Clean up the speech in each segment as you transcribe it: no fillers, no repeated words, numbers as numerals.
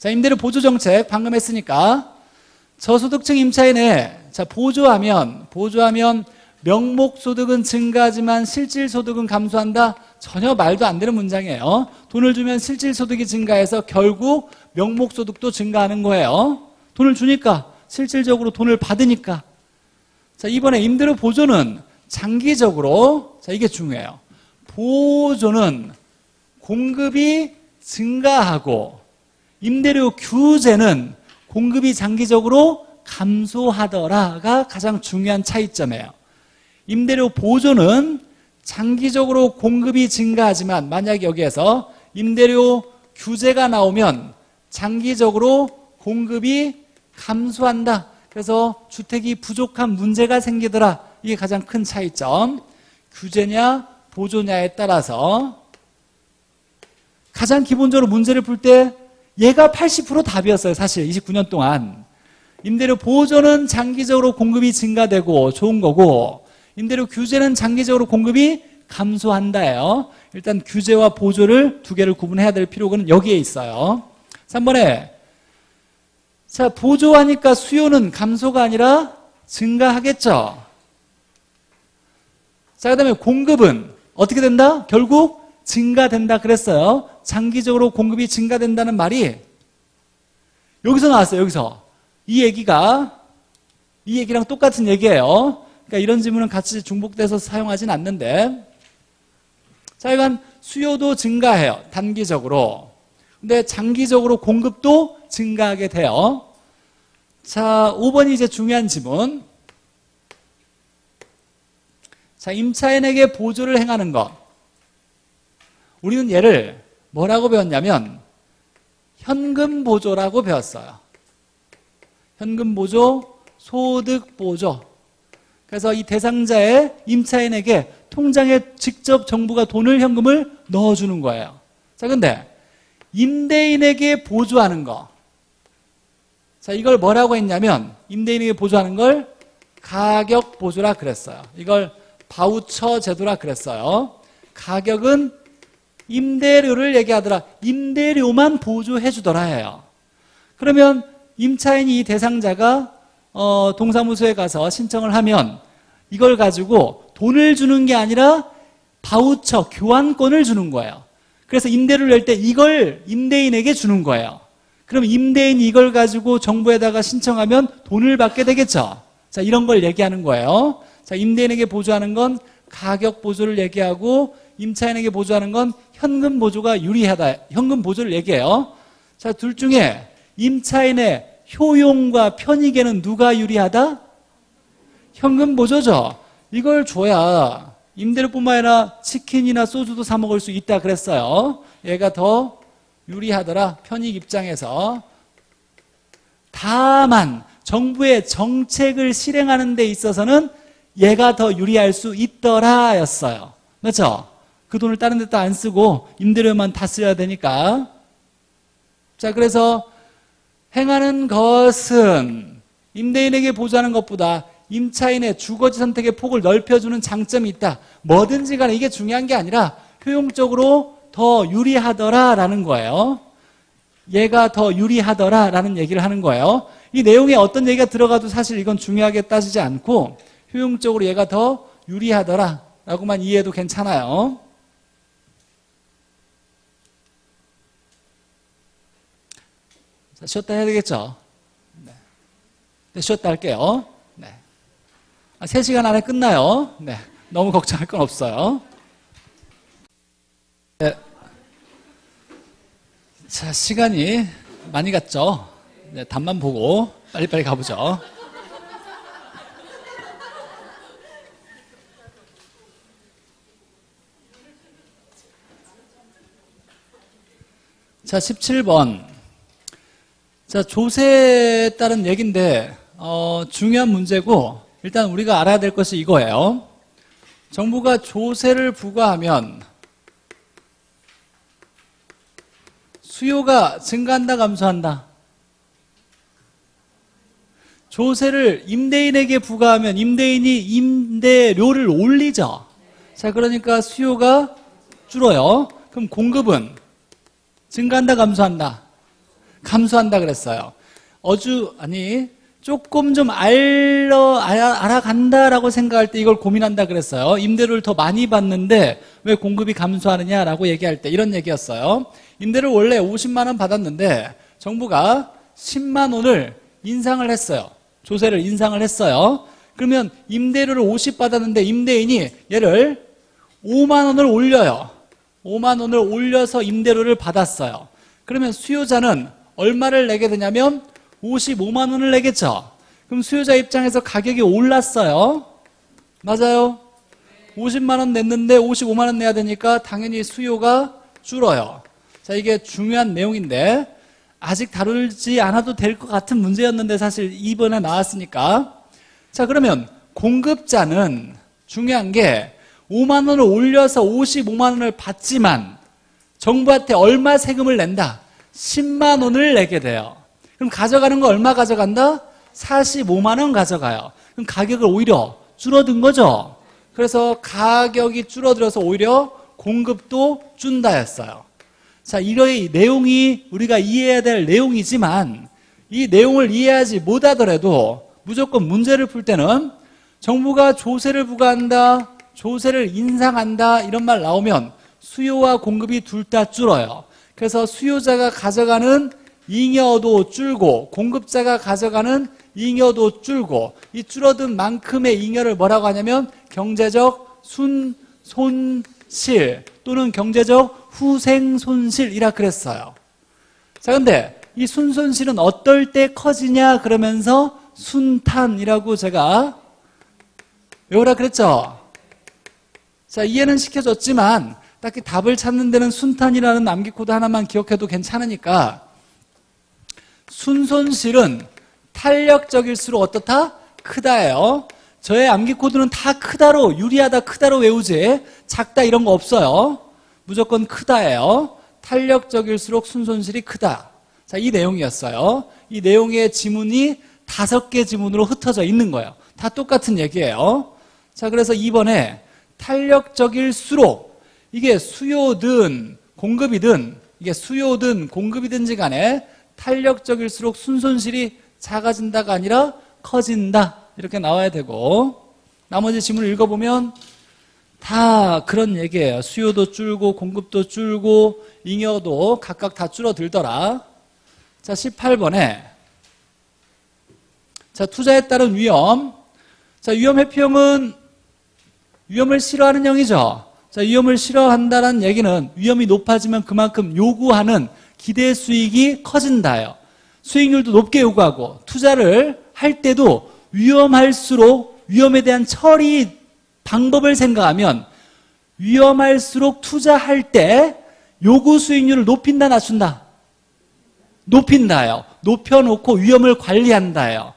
자, 임대료 보조 정책 방금 했으니까 저소득층 임차인에 자, 보조하면 명목소득은 증가하지만 실질소득은 감소한다. 전혀 말도 안 되는 문장이에요. 돈을 주면 실질소득이 증가해서 결국 명목소득도 증가하는 거예요. 돈을 주니까 실질적으로 돈을 받으니까. 자, 이번에 임대료 보조는 장기적으로, 자, 이게 중요해요. 보조는 공급이 증가하고 임대료 규제는 공급이 장기적으로 감소하더라가 가장 중요한 차이점이에요. 임대료 보조는 장기적으로 공급이 증가하지만 만약 여기에서 임대료 규제가 나오면 장기적으로 공급이 감소한다. 그래서 주택이 부족한 문제가 생기더라. 이게 가장 큰 차이점. 규제냐 보조냐에 따라서 가장 기본적으로 문제를 풀 때 얘가 80% 답이었어요. 사실 29년 동안. 임대료 보조는 장기적으로 공급이 증가되고 좋은 거고 임대료 규제는 장기적으로 공급이 감소한다예요. 일단 규제와 보조를 두 개를 구분해야 될 필요는 여기에 있어요. 3번에 자, 보조하니까 수요는 감소가 아니라 증가하겠죠. 자, 그 다음에 공급은 어떻게 된다? 결국 증가된다 그랬어요. 장기적으로 공급이 증가된다는 말이 여기서 나왔어요. 여기서 이 얘기랑 똑같은 얘기예요. 그러니까 이런 지문은 같이 중복돼서 사용하진 않는데 자, 이건 수요도 증가해요. 단기적으로. 근데 장기적으로 공급도 증가하게 돼요. 자, 5번이 이제 중요한 지문. 자, 임차인에게 보조를 행하는 것. 우리는 얘를 뭐라고 배웠냐면 현금 보조라고 배웠어요. 현금 보조, 소득 보조. 그래서 이 대상자의 임차인에게 통장에 직접 정부가 현금을 넣어주는 거예요. 자, 근데 임대인에게 보조하는 거. 자, 이걸 뭐라고 했냐면 임대인에게 보조하는 걸 가격 보조라 그랬어요. 이걸 바우처 제도라 그랬어요. 가격은 임대료를 얘기하더라. 임대료만 보조해 주더라 해요. 그러면 임차인이 이 대상자가 동사무소에 가서 신청을 하면 이걸 가지고 돈을 주는 게 아니라 바우처, 교환권을 주는 거예요. 그래서 임대료를 낼 때 이걸 임대인에게 주는 거예요. 그럼 임대인이 이걸 가지고 정부에다가 신청하면 돈을 받게 되겠죠. 자, 이런 걸 얘기하는 거예요. 자, 임대인에게 보조하는 건 가격 보조를 얘기하고 임차인에게 보조하는 건 현금 보조가 유리하다. 현금 보조를 얘기해요. 자, 둘 중에 임차인의 효용과 편익에는 누가 유리하다? 현금 보조죠. 이걸 줘야 임대료뿐만 아니라 치킨이나 소주도 사 먹을 수 있다 그랬어요. 얘가 더 유리하더라. 편익 입장에서. 다만 정부의 정책을 실행하는 데 있어서는 얘가 더 유리할 수 있더라 였어요. 그렇죠? 그 돈을 다른 데다 안 쓰고 임대료만 다 써야 되니까. 자, 그래서 행하는 것은 임대인에게 보조하는 것보다 임차인의 주거지 선택의 폭을 넓혀주는 장점이 있다. 뭐든지 간에 이게 중요한 게 아니라 효용적으로 더 유리하더라라는 거예요. 얘가 더 유리하더라라는 얘기를 하는 거예요. 이 내용에 어떤 얘기가 들어가도 사실 이건 중요하게 따지지 않고 효용적으로 얘가 더 유리하더라라고만 이해해도 괜찮아요. 자, 쉬었다 해야 되겠죠? 네, 쉬었다 할게요. 네. 3시간 안에 끝나요. 네. 너무 걱정할 건 없어요. 네. 자, 시간이 많이 갔죠? 네, 답만 보고 빨리빨리 가보죠. 자, 17번. 자, 조세에 따른 얘기인데 중요한 문제고 일단 우리가 알아야 될 것이 이거예요. 정부가 조세를 부과하면 수요가 증가한다, 감소한다? 조세를 임대인에게 부과하면 임대인이 임대료를 올리죠. 자, 그러니까 수요가 줄어요. 그럼 공급은 증가한다, 감소한다? 감소한다 그랬어요. 조금 좀 알아간다라고 생각할 때 이걸 고민한다 그랬어요. 임대료를 더 많이 받는데 왜 공급이 감소하느냐라고 얘기할 때 이런 얘기였어요. 임대를 원래 50만 원 받았는데 정부가 10만 원을 인상을 했어요. 조세를 인상을 했어요. 그러면 임대료를 50 받았는데 임대인이 얘를 5만 원을 올려요. 5만 원을 올려서 임대료를 받았어요. 그러면 수요자는 얼마를 내게 되냐면 55만 원을 내겠죠. 그럼 수요자 입장에서 가격이 올랐어요. 맞아요. 50만 원 냈는데 55만 원 내야 되니까 당연히 수요가 줄어요. 자, 이게 중요한 내용인데 아직 다루지 않아도 될 것 같은 문제였는데 사실 이번에 나왔으니까. 자, 그러면 공급자는 중요한 게 5만 원을 올려서 55만 원을 받지만 정부한테 얼마 세금을 낸다? 10만 원을 내게 돼요. 그럼 가져가는 거 얼마 가져간다? 45만 원 가져가요. 그럼 가격을 오히려 줄어든 거죠. 그래서 가격이 줄어들어서 오히려 공급도 준다였어요. 자, 이 내용이 우리가 이해해야 될 내용이지만 이 내용을 이해하지 못하더라도 무조건 문제를 풀 때는 정부가 조세를 부과한다, 조세를 인상한다 이런 말 나오면 수요와 공급이 둘 다 줄어요. 그래서 수요자가 가져가는 잉여도 줄고 공급자가 가져가는 잉여도 줄고 이 줄어든 만큼의 잉여를 뭐라고 하냐면 경제적 손실 또는 경제적 후생손실이라 그랬어요. 자, 근데 이 순손실은 어떨 때 커지냐 그러면서 순탄이라고 제가 외우라 그랬죠. 자, 이해는 시켜줬지만 딱히 답을 찾는 데는 순탄이라는 암기코드 하나만 기억해도 괜찮으니까 순손실은 탄력적일수록 어떻다? 크다예요. 저의 암기코드는 다 크다로, 유리하다 크다로 외우지 작다 이런 거 없어요. 무조건 크다예요. 탄력적일수록 순손실이 크다. 자, 이 내용이었어요. 이 내용의 지문이 5개 지문으로 흩어져 있는 거예요. 다 똑같은 얘기예요. 자, 그래서 이번에 탄력적일수록 이게 수요든 공급이든 이게 수요든 공급이든지 간에 탄력적일수록 순손실이 작아진다가 아니라 커진다 이렇게 나와야 되고 나머지 지문을 읽어보면 다 그런 얘기예요. 수요도 줄고 공급도 줄고 잉여도 각각 다 줄어들더라. 자, 18번에 자, 투자에 따른 위험. 자, 위험 회피형은 위험을 싫어하는 형이죠. 자, 위험을 싫어한다는 얘기는 위험이 높아지면 그만큼 요구하는 기대 수익이 커진다요. 수익률도 높게 요구하고 투자를 할 때도 위험할수록 위험에 대한 처리 방법을 생각하면 위험할수록 투자할 때 요구 수익률을 높인다 낮춘다? 높인다요. 높여놓고 위험을 관리한다요.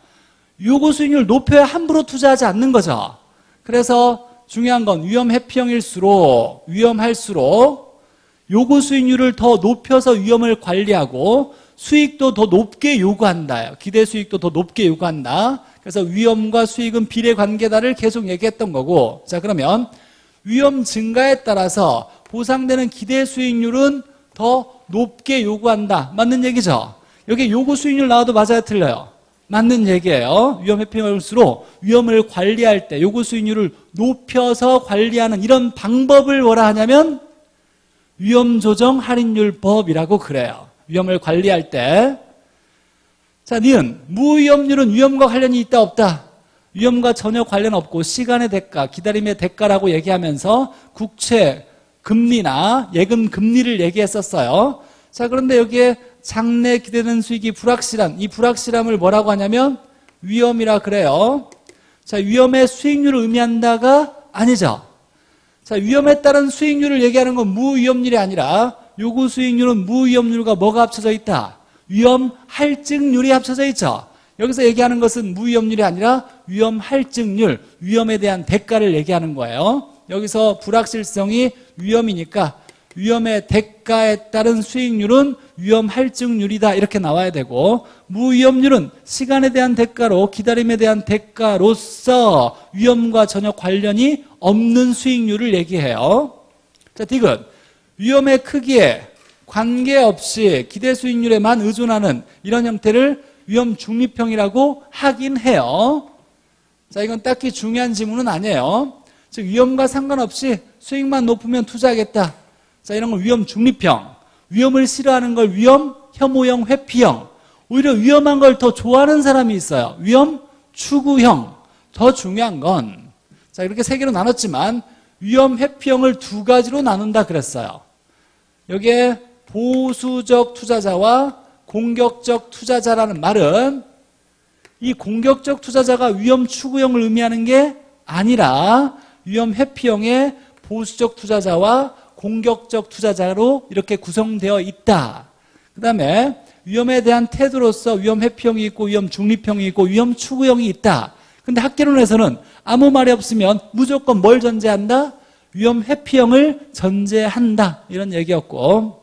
요구 수익률을 높여야 함부로 투자하지 않는 거죠. 그래서 중요한 건 위험 회피형일수록 위험할수록 요구 수익률을 더 높여서 위험을 관리하고 수익도 더 높게 요구한다. 기대 수익도 더 높게 요구한다. 그래서 위험과 수익은 비례관계다를 계속 얘기했던 거고 자, 그러면 위험 증가에 따라서 보상되는 기대 수익률은 더 높게 요구한다. 맞는 얘기죠? 여기 요구 수익률 나와도 맞아요 틀려요? 맞는 얘기예요. 위험 회피형일수록 위험을 관리할 때 요구 수익률을 높여서 관리하는 이런 방법을 뭐라 하냐면 위험조정 할인율법이라고 그래요. 위험을 관리할 때. 자, 니은 무위험률은 위험과 관련이 있다 없다? 위험과 전혀 관련 없고 시간의 대가, 기다림의 대가라고 얘기하면서 국채 금리나 예금 금리를 얘기했었어요. 자, 그런데 여기에 장래 기대되는 수익이 불확실한 이 불확실함을 뭐라고 하냐면 위험이라 그래요. 자, 위험의 수익률을 의미한다가 아니죠. 자, 위험에 따른 수익률을 얘기하는 건 무위험률이 아니라 요구 수익률은 무위험률과 뭐가 합쳐져 있다? 위험 할증률이 합쳐져 있죠. 여기서 얘기하는 것은 무위험률이 아니라 위험 할증률, 위험에 대한 대가를 얘기하는 거예요. 여기서 불확실성이 위험이니까 위험의 대가에 따른 수익률은 위험 할증률이다 이렇게 나와야 되고 무위험률은 시간에 대한 대가로 기다림에 대한 대가로서 위험과 전혀 관련이 없는 수익률을 얘기해요. 자, 디귿 위험의 크기에 관계없이 기대 수익률에만 의존하는 이런 형태를 위험 중립형이라고 하긴 해요. 자, 이건 딱히 중요한 지문은 아니에요. 즉 위험과 상관없이 수익만 높으면 투자하겠다. 자, 이런 걸 위험 중립형. 위험을 싫어하는 걸 위험 혐오형, 회피형. 오히려 위험한 걸 더 좋아하는 사람이 있어요. 위험 추구형. 더 중요한 건, 자, 이렇게 세 개로 나눴지만 위험 회피형을 두 가지로 나눈다 그랬어요. 여기에 보수적 투자자와 공격적 투자자라는 말은 이 공격적 투자자가 위험 추구형을 의미하는 게 아니라 위험 회피형의 보수적 투자자와 공격적 투자자로 이렇게 구성되어 있다. 그 다음에 위험에 대한 태도로서 위험 회피형이 있고 위험 중립형이 있고 위험 추구형이 있다. 근데 학계론에서는 아무 말이 없으면 무조건 뭘 전제한다? 위험 회피형을 전제한다. 이런 얘기였고.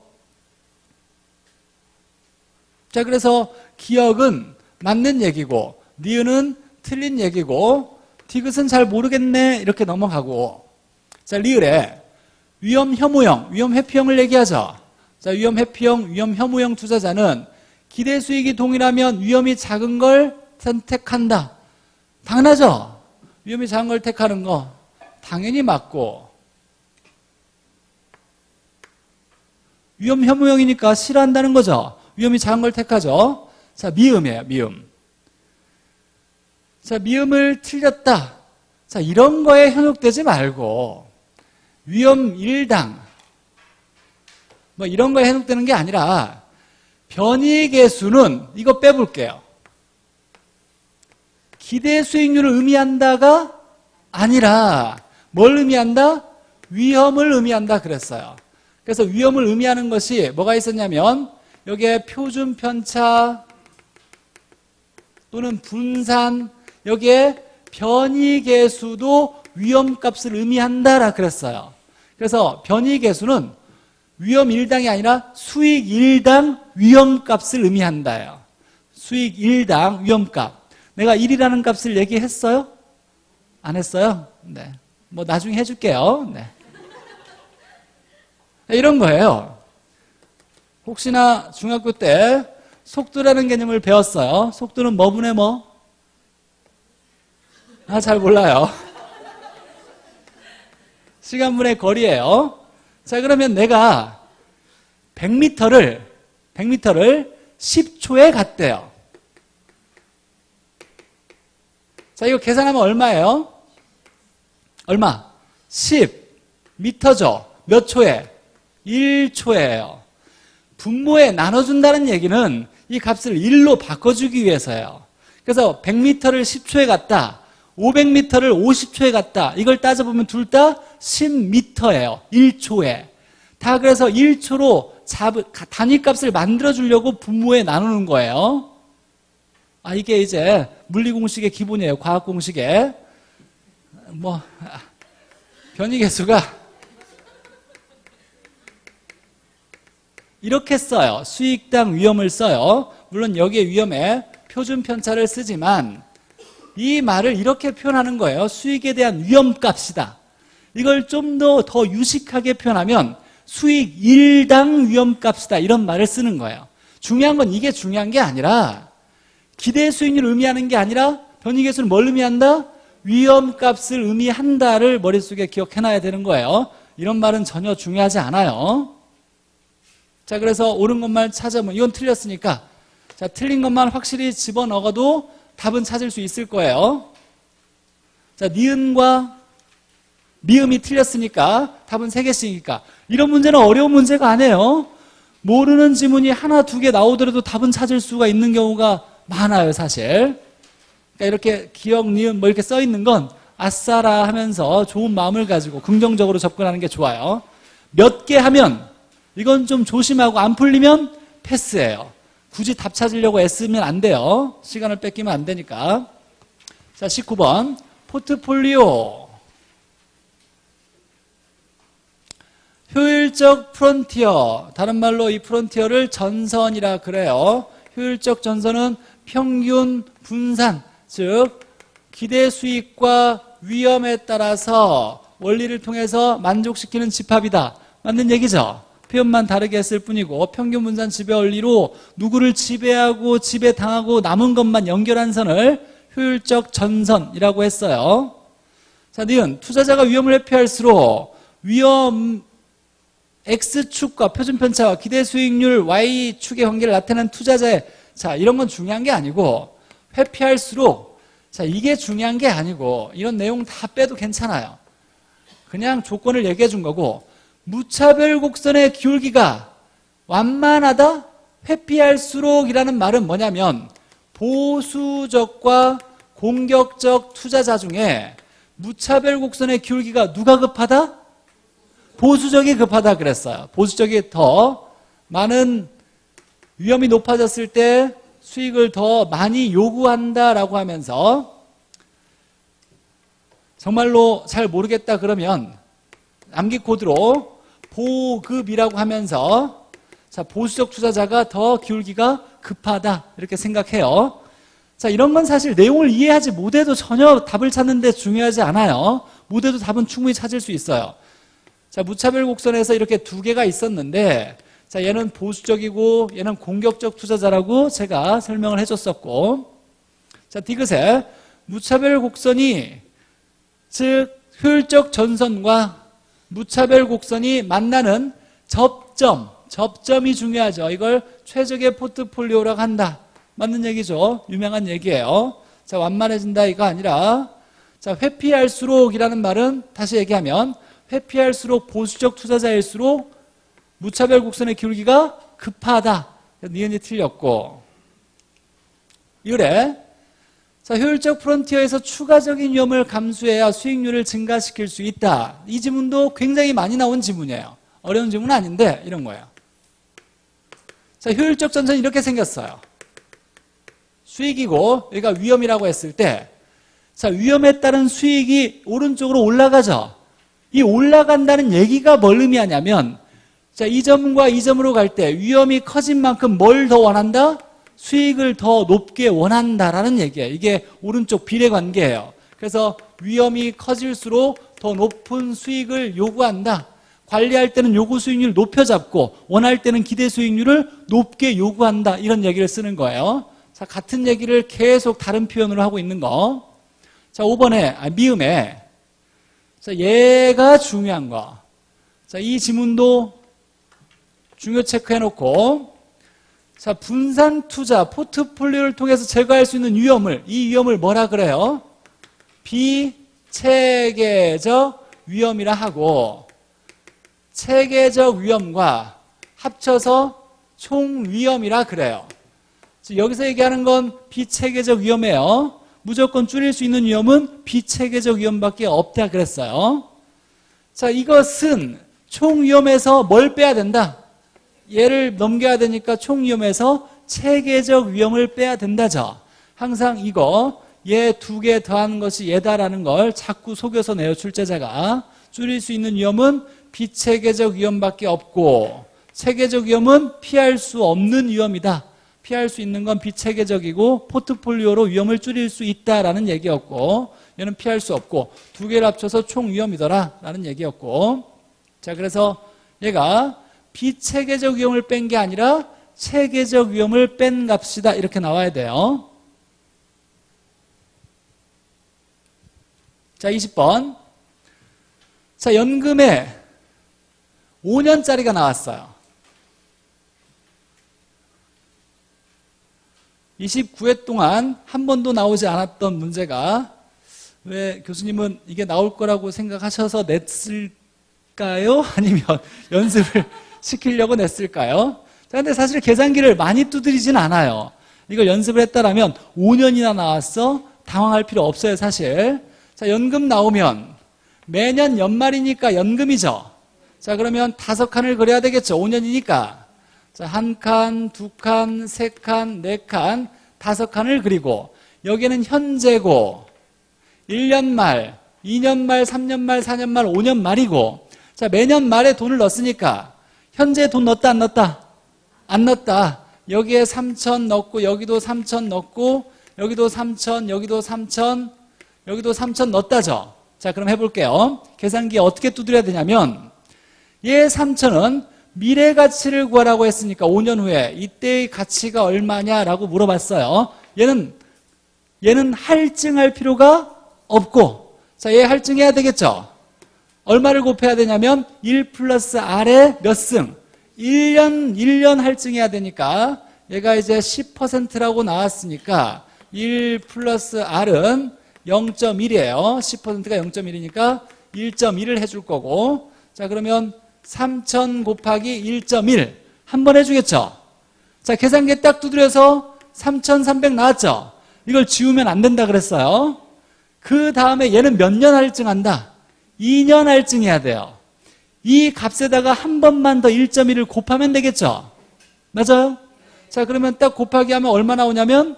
자, 그래서 기억은 맞는 얘기고 니은은 틀린 얘기고 디귿은 잘 모르겠네 이렇게 넘어가고. 자, 리을에 위험 혐오형, 위험 회피형을 얘기하죠. 자, 위험 회피형, 위험 혐오형 투자자는 기대 수익이 동일하면 위험이 작은 걸 선택한다. 당연하죠. 위험이 작은 걸 택하는 거 당연히 맞고, 위험 혐오형이니까 싫어한다는 거죠. 위험이 작은 걸 택하죠. 자, 미음이에요. 미음. 자, 미음을 틀렸다. 자, 이런 거에 현혹되지 말고 위험 1당 뭐 이런 거에 현혹되는 게 아니라 변이계수는 이거 빼볼게요. 기대 수익률을 의미한다가 아니라 뭘 의미한다? 위험을 의미한다 그랬어요. 그래서 위험을 의미하는 것이 뭐가 있었냐면 여기에 표준 편차 또는 분산, 여기에 변이계수도 위험값을 의미한다라 그랬어요. 그래서 변이계수는 위험 1당이 아니라 수익 1당 위험값을 의미한다요. 수익 1당 위험값. 내가 1이라는 값을 얘기했어요? 안 했어요? 네. 뭐 나중에 해줄게요. 네. 이런 거예요. 혹시나 중학교 때 속도라는 개념을 배웠어요. 속도는 뭐분의 뭐? 잘 몰라요. 시간분의 거리예요. 자, 그러면 내가 100m를 10초에 갔대요. 자, 이거 계산하면 얼마예요? 얼마? 10m죠. 몇 초에? 1초예요. 분모에 나눠준다는 얘기는 이 값을 1로 바꿔주기 위해서예요. 그래서 100m를 10초에 갔다, 500m를 50초에 갔다, 이걸 따져보면 둘 다 10m예요. 1초에. 다 그래서 1초로 단위값을 만들어주려고 분모에 나누는 거예요. 이게 이제 물리공식의 기본이에요. 과학공식의. 변이계수가 이렇게 써요. 수익당 위험을 써요. 물론 여기에 위험에 표준 편차를 쓰지만 이 말을 이렇게 표현하는 거예요. 수익에 대한 위험값이다. 이걸 좀 더 유식하게 표현하면 수익 1당 위험값이다. 이런 말을 쓰는 거예요. 중요한 건 이게 중요한 게 아니라 기대 수익률을 의미하는 게 아니라 변이계수는 뭘 의미한다? 위험값을 의미한다를 머릿속에 기억해놔야 되는 거예요. 이런 말은 전혀 중요하지 않아요. 자, 그래서 옳은 것만 찾아보면 이건 틀렸으니까 자, 틀린 것만 확실히 집어넣어도 답은 찾을 수 있을 거예요. 자, 니은과 미음이 틀렸으니까 답은 3개씩이니까 이런 문제는 어려운 문제가 아니에요. 모르는 지문이 하나, 2개 나오더라도 답은 찾을 수가 있는 경우가 많아요, 사실. 그러니까 이렇게 기억, 니은 뭐 이렇게 써 있는 건 아싸라 하면서 좋은 마음을 가지고 긍정적으로 접근하는 게 좋아요. 몇 개 하면 이건 좀 조심하고 안 풀리면 패스예요. 굳이 답 찾으려고 애쓰면 안 돼요. 시간을 뺏기면 안 되니까. 자, 19번 포트폴리오. 효율적 프론티어, 다른 말로 이 프론티어를 전선이라 그래요. 효율적 전선은 평균 분산, 즉 기대 수익과 위험에 따라서 원리를 통해서 만족시키는 집합이다. 맞는 얘기죠? 표현만 다르게 했을 뿐이고 평균 분산 지배 원리로 누구를 지배하고 지배당하고 남은 것만 연결한 선을 효율적 전선이라고 했어요. 자, 니은 투자자가 위험을 회피할수록 위험 X축과 표준편차와 기대 수익률 Y축의 관계를 나타내는 투자자의, 자, 이런 건 중요한 게 아니고 회피할수록, 자, 이게 중요한 게 아니고 이런 내용 다 빼도 괜찮아요. 그냥 조건을 얘기해 준 거고, 무차별 곡선의 기울기가 완만하다? 회피할수록이라는 말은 뭐냐면 보수적과 공격적 투자자 중에 무차별 곡선의 기울기가 누가 급하다? 보수적이 급하다 그랬어요. 보수적이 더 많은 위험이 높아졌을 때 수익을 더 많이 요구한다라고 하면서, 정말로 잘 모르겠다 그러면 암기 코드로 보급이라고 하면서, 자, 보수적 투자자가 더 기울기가 급하다 이렇게 생각해요. 자, 이런 건 사실 내용을 이해하지 못해도 전혀 답을 찾는데 중요하지 않아요. 못해도 답은 충분히 찾을 수 있어요. 자, 무차별 곡선에서 이렇게 두 개가 있었는데, 자, 얘는 보수적이고 얘는 공격적 투자자라고 제가 설명을 해줬었고, 자, 디귿에 무차별 곡선이, 즉 효율적 전선과 무차별 곡선이 만나는 접점이 중요하죠. 이걸 최적의 포트폴리오라고 한다. 맞는 얘기죠. 유명한 얘기예요. 자, 완만해진다 이거 아니라, 자, 회피할수록이라는 말은 다시 얘기하면 회피할수록 보수적 투자자일수록 무차별 곡선의 기울기가 급하다. 니은이 틀렸고, 이래. 자, 효율적 프론티어에서 추가적인 위험을 감수해야 수익률을 증가시킬 수 있다. 이 지문도 굉장히 많이 나온 지문이에요. 어려운 지문은 아닌데 이런 거예요. 자, 효율적 전선이 이렇게 생겼어요. 수익이고 여기가 위험이라고 했을 때, 자, 위험에 따른 수익이 오른쪽으로 올라가죠. 이 올라간다는 얘기가 뭘 의미하냐면, 자, 이 점과 이 점으로 갈 때 위험이 커진 만큼 뭘 더 원한다? 수익을 더 높게 원한다라는 얘기예요. 이게 오른쪽 비례 관계예요. 그래서 위험이 커질수록 더 높은 수익을 요구한다. 관리할 때는 요구 수익률을 높여 잡고 원할 때는 기대 수익률을 높게 요구한다. 이런 얘기를 쓰는 거예요. 자, 같은 얘기를 계속 다른 표현으로 하고 있는 거. 자, 5번에, 미음에. 자, 얘가 중요한 거. 자, 이 지문도 중요 체크해 놓고, 자, 분산 투자, 포트폴리오를 통해서 제거할 수 있는 위험을, 이 위험을 뭐라 그래요? 비체계적 위험이라 하고, 체계적 위험과 합쳐서 총위험이라 그래요. 여기서 얘기하는 건 비체계적 위험이에요. 무조건 줄일 수 있는 위험은 비체계적 위험밖에 없다 그랬어요. 자, 이것은 총위험에서 뭘 빼야 된다? 얘를 넘겨야 되니까 총위험에서 체계적 위험을 빼야 된다죠. 항상 이거 얘 두 개 더하는 것이 얘다라는 걸 자꾸 속여서 내요. 출제자가. 줄일 수 있는 위험은 비체계적 위험밖에 없고, 체계적 위험은 피할 수 없는 위험이다. 피할 수 있는 건 비체계적이고 포트폴리오로 위험을 줄일 수 있다라는 얘기였고, 얘는 피할 수 없고 두 개를 합쳐서 총위험이더라 라는 얘기였고, 자, 그래서 얘가 비체계적 위험을 뺀 게 아니라 체계적 위험을 뺀 값이다 이렇게 나와야 돼요. 자, 20번. 자, 연금에 5년짜리가 나왔어요. 29회 동안 한 번도 나오지 않았던 문제가, 왜 교수님은 이게 나올 거라고 생각하셔서 냈을까요? 아니면 연습을 시키려고 냈을까요? 자, 근데 사실 계산기를 많이 두드리진 않아요. 이걸 연습을 했다라면 5년이나 나왔어? 당황할 필요 없어요, 사실. 자, 연금 나오면 매년 연말이니까 연금이죠. 자, 그러면 5칸을 그려야 되겠죠. 5년이니까. 자, 1칸, 2칸, 3칸, 4칸, 5칸을 그리고, 여기는 현재고 1년 말, 2년 말, 3년 말, 4년 말, 5년 말이고, 자, 매년 말에 돈을 넣었으니까 현재 돈 넣었다 안 넣었다? 안 넣었다. 여기에 3천 넣고, 여기도 3천 넣고, 여기도 3천, 여기도 3천, 여기도 3천 넣었다죠. 자, 그럼 해볼게요. 계산기에 어떻게 두드려야 되냐면, 얘 3천은 미래 가치를 구하라고 했으니까 5년 후에 이때의 가치가 얼마냐라고 물어봤어요. 얘는 할증할 필요가 없고, 자, 얘 할증해야 되겠죠? 얼마를 곱해야 되냐면 1 플러스 R에 몇 승? 1년 할증해야 되니까 얘가 이제 10%라고 나왔으니까 1 플러스 R은 0.1이에요. 10%가 0.1이니까 1.1을 해줄 거고, 자, 그러면 3,000 곱하기 1.1 한 번 해주겠죠? 자, 계산기에 딱 두드려서 3,300 나왔죠? 이걸 지우면 안 된다 그랬어요. 그 다음에 얘는 몇 년 할증한다? 2년 할증해야 돼요. 이 값에다가 한 번만 더 1.1을 곱하면 되겠죠? 맞아요? 자, 그러면 딱 곱하기 하면 얼마 나오냐면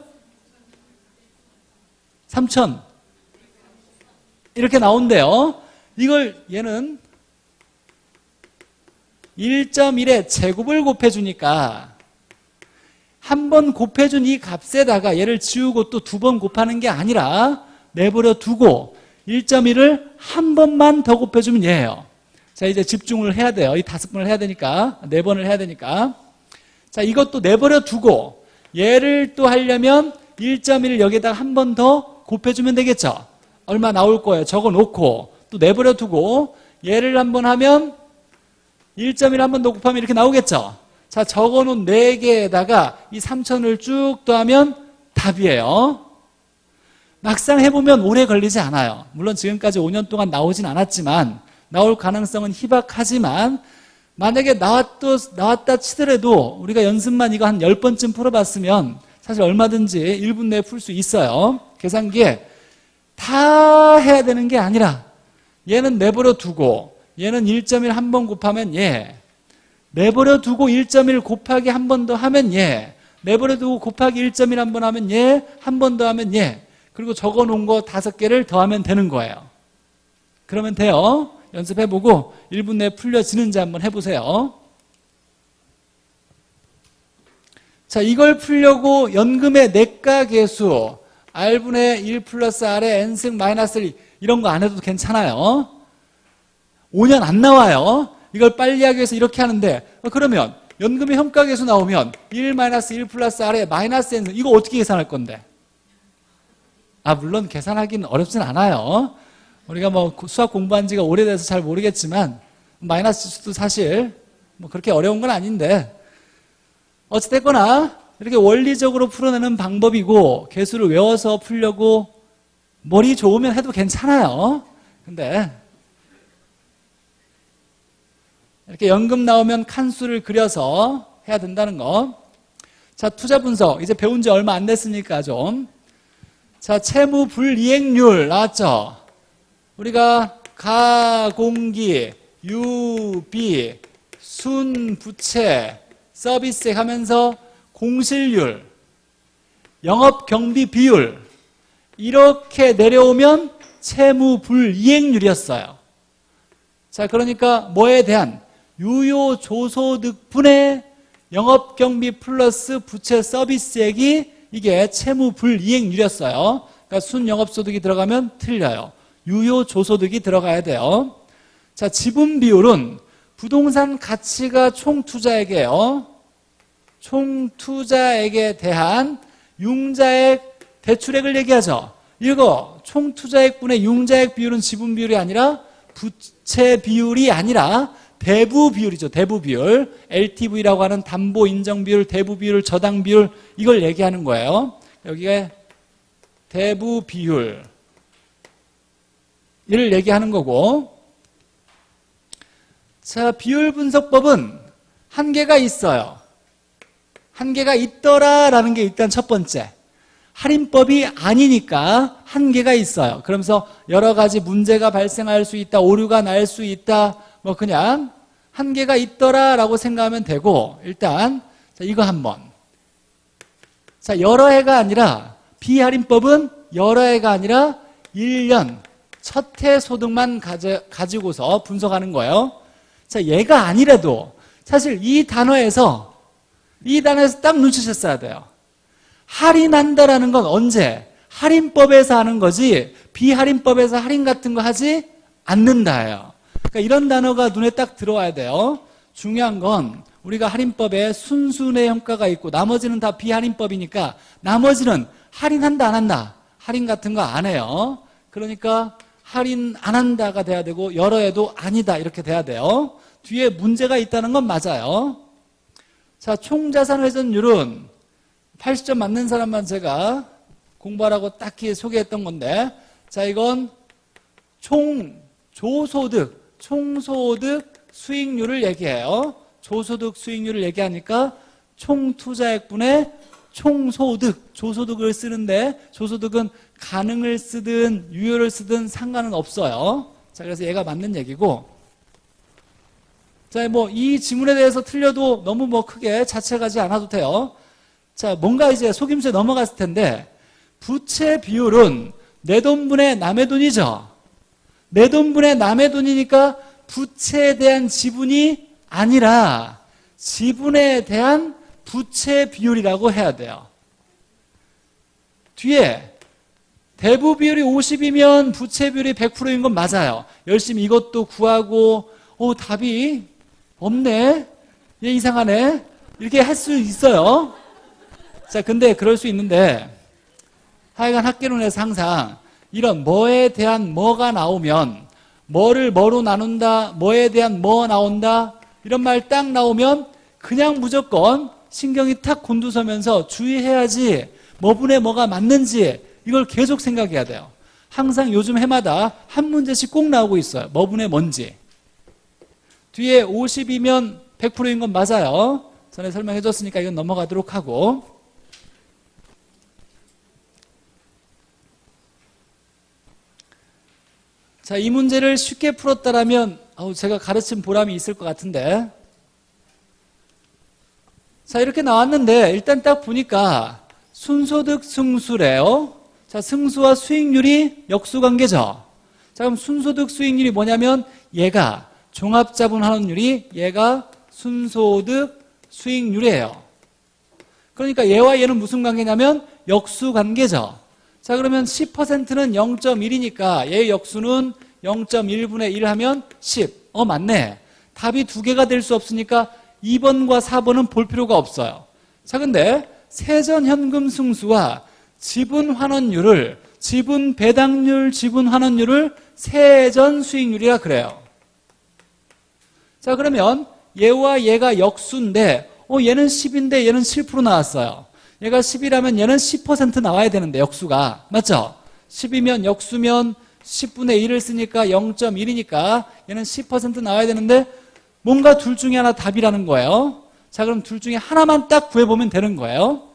3,000 이렇게 나온대요. 이걸 얘는 1.1에 제곱을 곱해주니까 한 번 곱해준 이 값에다가 얘를 지우고 또 두 번 곱하는 게 아니라 내버려 두고 1.1을 한 번만 더 곱해주면 얘예요. 자, 이제 집중을 해야 돼요. 이 5번을 해야 되니까, 4번을 해야 되니까. 자, 이것도 내버려 두고 얘를 또 하려면 1.1을 여기에다가 한 번 더 곱해주면 되겠죠? 얼마 나올 거예요. 적어 놓고 또 내버려 두고 얘를 한번 하면 1.1 한 번 더 곱하면 이렇게 나오겠죠? 자, 적어 놓은 4개에다가 이 3,000을 쭉 더하면 답이에요. 막상 해보면 오래 걸리지 않아요. 물론 지금까지 5년 동안 나오진 않았지만, 나올 가능성은 희박하지만, 만약에 나왔다 치더라도 우리가 연습만 이거 한 10번쯤 풀어봤으면 사실 얼마든지 1분 내에 풀 수 있어요. 계산기에 다 해야 되는 게 아니라 얘는 내버려 두고 얘는 1.1 한 번 곱하면 얘, 내버려 두고 1.1 곱하기 한 번 더 하면 얘, 내버려 두고 곱하기 1.1 한 번 하면 얘, 한 번 더 하면 얘, 그리고 적어 놓은 거 5개를 더하면 되는 거예요. 그러면 돼요. 연습해보고 1분 내에 풀려지는지 한번 해보세요. 자, 이걸 풀려고 연금의 내가 계수 R분의 1 플러스 R의 N승 마이너스 1 이런 거 안 해도 괜찮아요. 5년 안 나와요. 이걸 빨리 하기 위해서 이렇게 하는데, 그러면 연금의 현가 계수 나오면 1 마이너스 1 플러스 R의 마이너스 N승 이거 어떻게 계산할 건데? 물론 계산하기는 어렵진 않아요. 우리가 뭐 수학 공부한 지가 오래돼서 잘 모르겠지만 마이너스 수도 사실 뭐 그렇게 어려운 건 아닌데, 어찌됐거나 이렇게 원리적으로 풀어내는 방법이고 계수를 외워서 풀려고 머리 좋으면 해도 괜찮아요. 근데 이렇게 연금 나오면 칸수를 그려서 해야 된다는 거. 자, 투자 분석 이제 배운 지 얼마 안 됐으니까 좀. 자, 채무 불이행률 나왔죠? 우리가 가공기, 유비, 순부채, 서비스액 하면서 공실률, 영업경비 비율 이렇게 내려오면 채무 불이행률이었어요. 자, 그러니까 뭐에 대한 유효조소득분의 영업경비 플러스 부채 서비스액이 이게 채무 불이행률이었어요. 그러니까 순영업소득이 들어가면 틀려요. 유효조소득이 들어가야 돼요. 자, 지분 비율은 부동산 가치가 총투자액이에요. 총투자액에 대한 융자액 대출액을 얘기하죠. 이거 총투자액분의 융자액 비율은 지분 비율이 아니라 부채 비율이 아니라 대부 비율이죠. 대부 비율. LTV라고 하는 담보 인정 비율, 대부 비율, 저당 비율 이걸 얘기하는 거예요. 여기에 대부 비율 이를 얘기하는 거고, 자, 비율 분석법은 한계가 있어요. 한계가 있더라라는 게 일단 첫 번째. 할인법이 아니니까 한계가 있어요. 그러면서 여러 가지 문제가 발생할 수 있다, 오류가 날 수 있다, 뭐 그냥 한계가 있더라라고 생각하면 되고, 일단 자, 이거 한번. 자, 여러 해가 아니라 비할인법은 여러 해가 아니라 1년 첫 해 소득만 가지고서 분석하는 거예요. 자, 얘가 아니라도 사실 이 단어에서 딱 눈치챘어야 돼요. 할인한다라는 건 언제? 할인법에서 하는 거지 비할인법에서 할인 같은 거 하지 않는다예요. 그러니까 이런 단어가 눈에 딱 들어와야 돼요. 중요한 건 우리가 할인법에 순순의 형가가 있고 나머지는 다 비할인법이니까 나머지는 할인한다 안 한다? 할인 같은 거 안 해요. 그러니까 할인 안 한다가 돼야 되고 여러 해도 아니다 이렇게 돼야 돼요. 뒤에 문제가 있다는 건 맞아요. 자, 총자산 회전율은 80점 맞는 사람만 제가 공부하라고 딱히 소개했던 건데, 자, 이건 조소득, 총소득 수익률을 얘기해요. 조소득 수익률을 얘기하니까 총투자액분의 총소득, 조소득을 쓰는데 조소득은 가능을 쓰든 유효를 쓰든 상관은 없어요. 자, 그래서 얘가 맞는 얘기고, 자, 뭐 이 지문에 대해서 틀려도 너무 뭐 크게 자책하지 않아도 돼요. 자, 뭔가 이제 속임수에 넘어갔을 텐데, 부채 비율은 내 돈분의 남의 돈이죠. 내 돈분의 남의 돈이니까 부채에 대한 지분이 아니라 지분에 대한 부채 비율이라고 해야 돼요. 뒤에 대부 비율이 50이면 부채 비율이 100%인 건 맞아요. 열심히 이것도 구하고 답이 없네, 얘 이상하네, 이렇게 할 수 있어요. 자, 근데 그럴 수 있는데 하여간 학계론에서 항상 이런 뭐에 대한 뭐가 나오면, 뭐를 뭐로 나눈다, 뭐에 대한 뭐 나온다, 이런 말 딱 나오면 그냥 무조건 신경이 탁 곤두서면서 주의해야지 뭐분에 뭐가 맞는지 이걸 계속 생각해야 돼요. 항상 요즘 해마다 한 문제씩 꼭 나오고 있어요. 뭐분에 뭔지. 뒤에 50이면 100%인 건 맞아요. 전에 설명해 줬으니까 이건 넘어가도록 하고, 자, 이 문제를 쉽게 풀었다라면 제가 가르친 보람이 있을 것 같은데, 자, 이렇게 나왔는데 일단 딱 보니까 순소득 승수래요. 자, 승수와 수익률이 역수관계죠. 자, 그럼 순소득 수익률이 뭐냐면 얘가 종합자본환원율이 얘가 순소득 수익률이에요. 그러니까 얘와 얘는 무슨 관계냐면 역수관계죠. 자, 그러면 10%는 0.1이니까 얘의 역수는 0.1분의 1 하면 10. 맞네. 답이 두 개가 될 수 없으니까 2번과 4번은 볼 필요가 없어요. 자, 근데 세전현금 승수와 지분환원율을, 지분 배당률, 지분환원율을 세전수익률이라 그래요. 자, 그러면 얘와 얘가 역수인데 얘는 10인데 얘는 7% 나왔어요. 얘가 10이라면 얘는 10% 나와야 되는데 역수가. 맞죠? 10이면 역수면 10분의 1을 쓰니까 0.1이니까 얘는 10% 나와야 되는데 뭔가 둘 중에 하나 답이라는 거예요. 자, 그럼 둘 중에 하나만 딱 구해보면 되는 거예요.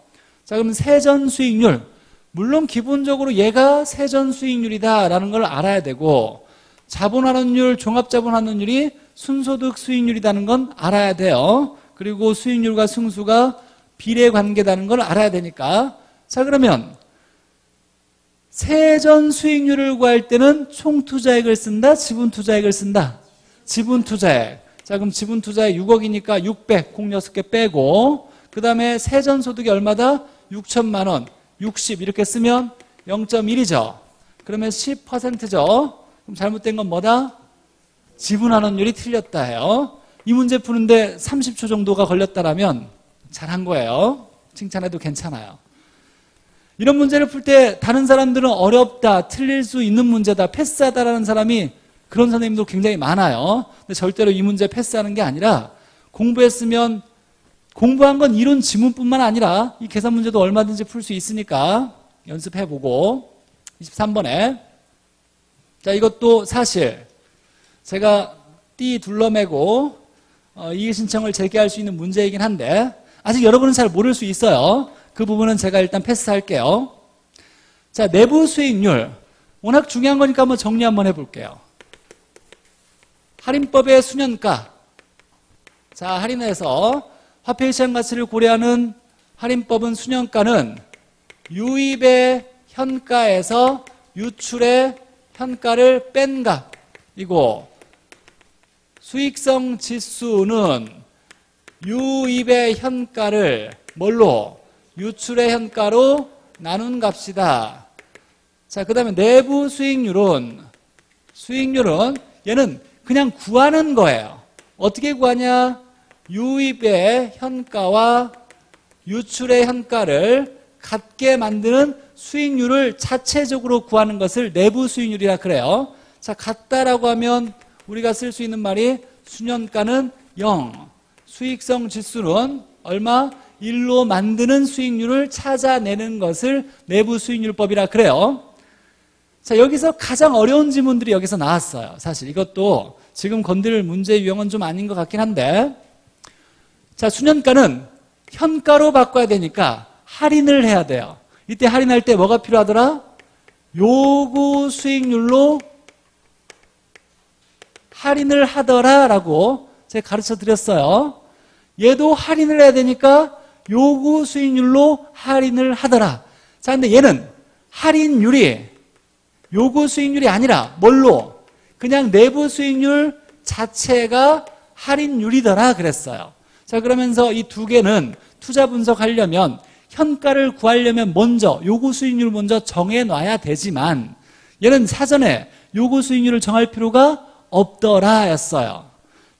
자, 그럼 세전수익률. 물론 기본적으로 얘가 세전수익률이다라는 걸 알아야 되고, 자본환원율, 종합자본환원율이 순소득 수익률이라는 건 알아야 돼요. 그리고 수익률과 승수가 비례관계라는 걸 알아야 되니까. 자, 그러면 세전수익률을 구할 때는 총투자액을 쓴다, 지분투자액을 쓴다? 지분투자액. 자, 그럼 지분투자액 6억이니까 600, 공 6개 빼고, 그 다음에 세전소득이 얼마다? 6천만 원, 60 이렇게 쓰면 0.1이죠. 그러면 10%죠. 그럼 잘못된 건 뭐다? 지분환원율이 틀렸다 해요. 이 문제 푸는데 30초 정도가 걸렸다라면 잘한 거예요. 칭찬해도 괜찮아요. 이런 문제를 풀 때 다른 사람들은 어렵다, 틀릴 수 있는 문제다, 패스하다라는 사람이, 그런 선생님도 굉장히 많아요. 근데 절대로 이 문제 패스하는 게 아니라, 공부했으면, 공부한 건 이론 지문뿐만 아니라 이 계산 문제도 얼마든지 풀 수 있으니까 연습해보고. 23번에 자, 이것도 사실 제가 띠 둘러매고 이의 신청을 제기할 수 있는 문제이긴 한데 아직 여러분은 잘 모를 수 있어요. 그 부분은 제가 일단 패스할게요. 자, 내부 수익률. 워낙 중요한 거니까 한번 정리 한번 해볼게요. 할인법의 수년가. 자, 할인해서 화폐의 시장 가치를 고려하는 할인법은 수년가는 유입의 현가에서 유출의 현가를 뺀 값이고, 수익성 지수는 유입의 현가를 뭘로? 유출의 현가로 나눈 값이다. 자, 그 다음에 내부 수익률은 얘는 그냥 구하는 거예요. 어떻게 구하냐? 유입의 현가와 유출의 현가를 같게 만드는 수익률을 자체적으로 구하는 것을 내부 수익률이라 그래요. 자, 같다라고 하면 우리가 쓸 수 있는 말이 순현가는 0, 수익성 지수는 얼마? 1로 만드는 수익률을 찾아내는 것을 내부 수익률법이라 그래요. 자, 여기서 가장 어려운 지문들이 여기서 나왔어요. 사실 이것도 지금 건드릴 문제 유형은 좀 아닌 것 같긴 한데, 자, 순현가는 현가로 바꿔야 되니까 할인을 해야 돼요. 이때 할인할 때 뭐가 필요하더라? 요구 수익률로 할인을 하더라라고 제가 가르쳐 드렸어요. 얘도 할인을 해야 되니까 요구 수익률로 할인을 하더라. 자, 근데 얘는 할인율이 요구 수익률이 아니라 뭘로? 그냥 내부 수익률 자체가 할인율이더라 그랬어요. 자, 그러면서 이 두 개는 투자 분석하려면 현가를 구하려면 먼저 요구 수익률을 먼저 정해놔야 되지만 얘는 사전에 요구 수익률을 정할 필요가 없더라 였어요.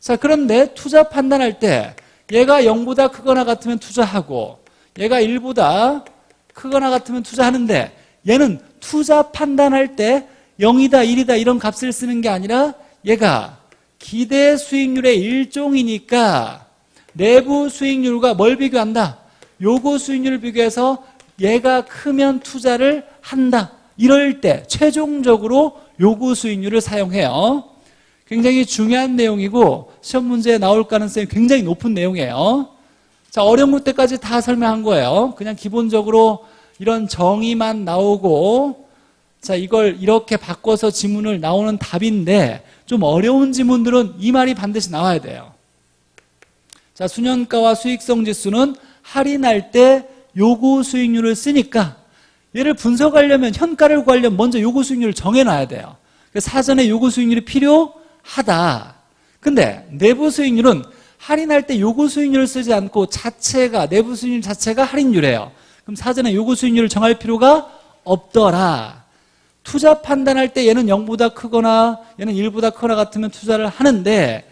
자, 그런데 투자 판단할 때 얘가 0보다 크거나 같으면 투자하고 얘가 1보다 크거나 같으면 투자하는데 얘는 투자 판단할 때 0이다 1이다 이런 값을 쓰는 게 아니라 얘가 기대 수익률의 일종이니까 내부 수익률과 뭘 비교한다? 요구 수익률을 비교해서 얘가 크면 투자를 한다. 이럴 때 최종적으로 요구 수익률을 사용해요. 굉장히 중요한 내용이고 시험 문제에 나올 가능성이 굉장히 높은 내용이에요. 자, 어려운 때까지 다 설명한 거예요. 그냥 기본적으로 이런 정의만 나오고 자, 이걸 이렇게 바꿔서 지문을 나오는 답인데 좀 어려운 지문들은 이 말이 반드시 나와야 돼요. 자, 순현가와 수익성 지수는 할인할 때 요구 수익률을 쓰니까 얘를 분석하려면 현가를 구하려면 먼저 요구 수익률을 정해놔야 돼요. 사전에 요구 수익률이 필요하다. 근데 내부 수익률은 할인할 때 요구 수익률을 쓰지 않고 자체가 내부 수익률 자체가 할인율이에요. 그럼 사전에 요구 수익률을 정할 필요가 없더라. 투자 판단할 때 얘는 0보다 크거나 얘는 1보다 크거나 같으면 투자를 하는데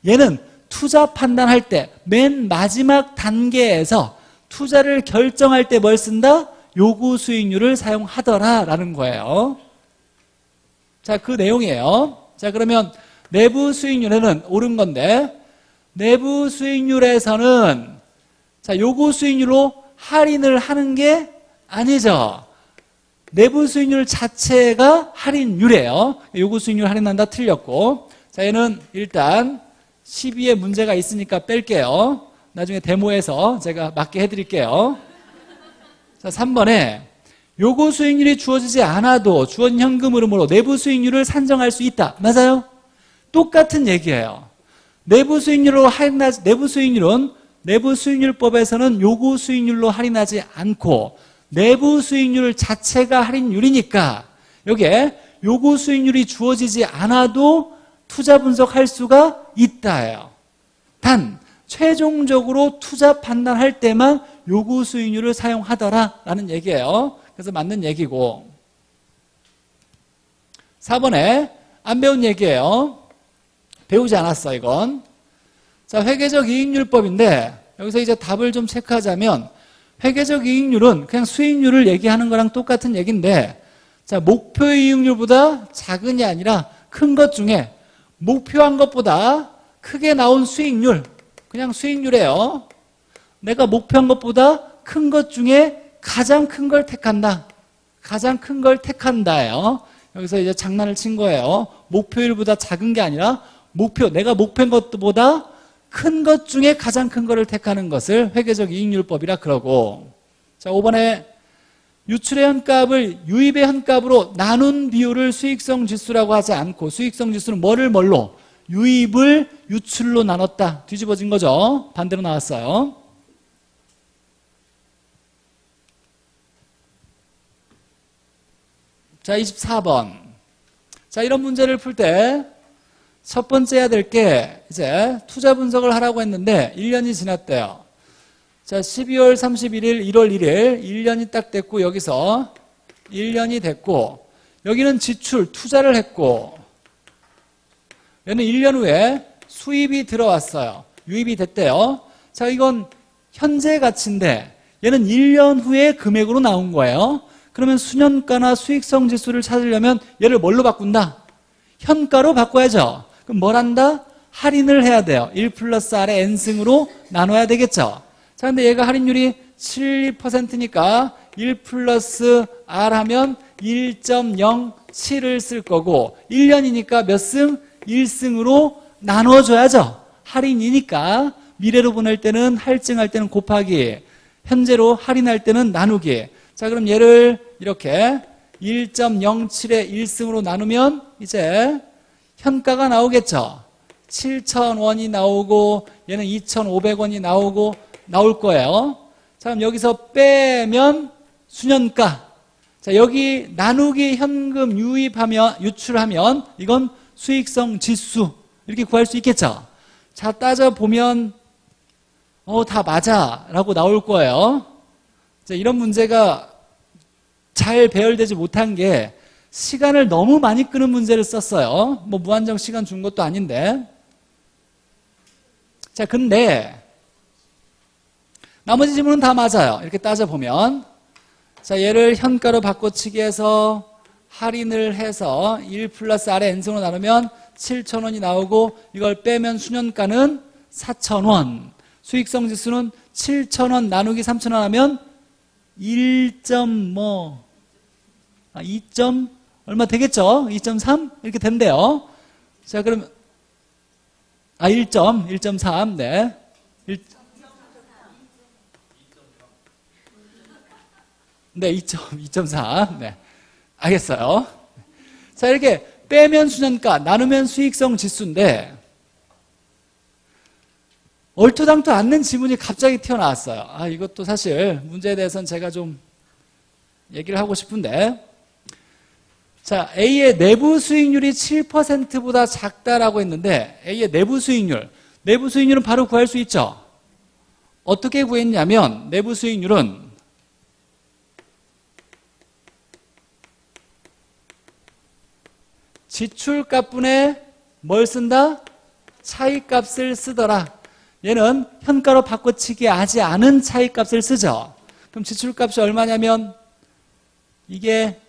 얘는 투자 판단할 때 맨 마지막 단계에서 투자를 결정할 때 뭘 쓴다? 요구 수익률을 사용하더라라는 거예요. 자, 그 내용이에요. 자, 그러면 내부 수익률에는 옳은 건데 내부 수익률에서는 자, 요구 수익률로 할인을 하는 게 아니죠. 내부 수익률 자체가 할인율이에요. 요구 수익률 할인한다 틀렸고. 자, 얘는 일단 12에 문제가 있으니까 뺄게요. 나중에 데모에서 제가 맞게 해드릴게요. 자, 3번에 요구 수익률이 주어지지 않아도 주어진 현금 흐름으로 내부 수익률을 산정할 수 있다. 맞아요? 똑같은 얘기예요. 내부 수익률로 할인하지, 내부 수익률은 내부 수익률법에서는 요구 수익률로 할인하지 않고 내부 수익률 자체가 할인율이니까 여기에 요구 수익률이 주어지지 않아도 투자 분석할 수가 있다예요. 단 최종적으로 투자 판단할 때만 요구 수익률을 사용하더라라는 얘기예요. 그래서 맞는 얘기고 4번에 안 배운 얘기예요. 배우지 않았어 이건. 자, 회계적 이익률법인데 여기서 이제 답을 좀 체크하자면 회계적 이익률은 그냥 수익률을 얘기하는 거랑 똑같은 얘기인데 자, 목표 이익률보다 작은이 아니라 큰 것 중에 목표한 것보다 크게 나온 수익률 그냥 수익률이에요. 내가 목표한 것보다 큰 것 중에 가장 큰 걸 택한다. 가장 큰 걸 택한다예요. 여기서 이제 장난을 친 거예요. 목표율보다 작은 게 아니라 내가 목표한 것보다 큰 것 중에 가장 큰 거를 택하는 것을 회계적 이익률법이라 그러고 자, 5번에 유출의 현값을 유입의 현값으로 나눈 비율을 수익성 지수라고 하지 않고 수익성 지수는 뭘로? 유입을 유출로 나눴다. 뒤집어진 거죠. 반대로 나왔어요. 자, 24번. 자, 이런 문제를 풀 때 첫 번째 해야 될 게 이제 투자 분석을 하라고 했는데 1년이 지났대요. 자, 12월 31일, 1월 1일 1년이 딱 됐고 여기서 1년이 됐고 여기는 지출, 투자를 했고 얘는 1년 후에 수입이 들어왔어요. 유입이 됐대요. 자, 이건 현재 가치인데 얘는 1년 후의 금액으로 나온 거예요. 그러면 수년가나 수익성 지수를 찾으려면 얘를 뭘로 바꾼다? 현가로 바꿔야죠. 그럼 뭘 한다? 할인을 해야 돼요. 1 플러스 R의 N승으로 나눠야 되겠죠. 자, 근데 얘가 할인율이 7%니까 1 플러스 R 하면 1.07을 쓸 거고 1년이니까 몇 승? 1승으로 나눠줘야죠. 할인이니까 미래로 보낼 때는 할증할 때는 곱하기, 현재로 할인할 때는 나누기. 자, 그럼 얘를 이렇게 1.07에 1승으로 나누면 이제 현가가 나오겠죠. 7,000원이 나오고 얘는 2,500원이 나올 거예요. 자, 그럼 여기서 빼면 수년가. 자, 여기 나누기 현금 유출하면 이건 수익성 지수 이렇게 구할 수 있겠죠. 자, 따져보면 다 맞아 라고 나올 거예요. 자, 이런 문제가 잘 배열되지 못한 게 시간을 너무 많이 끄는 문제를 썼어요. 뭐 무한정 시간 준 것도 아닌데. 자, 근데 나머지 질문은 다 맞아요. 이렇게 따져보면. 자, 얘를 현가로 바꿔치기 해서 할인을 해서 1 플러스 R의 N승으로 나누면 7,000원이 나오고 이걸 빼면 수년가는 4,000원. 수익성 지수는 7,000원 나누기 3,000원 하면 2. 얼마 되겠죠? 2.3? 이렇게 된대요. 자, 그럼 1.3. 네. 2.4. 네. 알겠어요. 자, 이렇게 빼면 수년가, 나누면 수익성 지수인데 얼토당토 않는 지문이 갑자기 튀어나왔어요. 이것도 사실 문제에 대해서는 제가 좀 얘기를 하고 싶은데, 자, A의 내부 수익률이 7%보다 작다라고 했는데 A의 내부 수익률은 바로 구할 수 있죠. 어떻게 구했냐면 내부 수익률은 지출값분에 뭘 쓴다? 차이값을 쓰더라. 얘는 현가로 바꿔치기 하지 않은 차이값을 쓰죠. 그럼 지출값이 얼마냐면 이게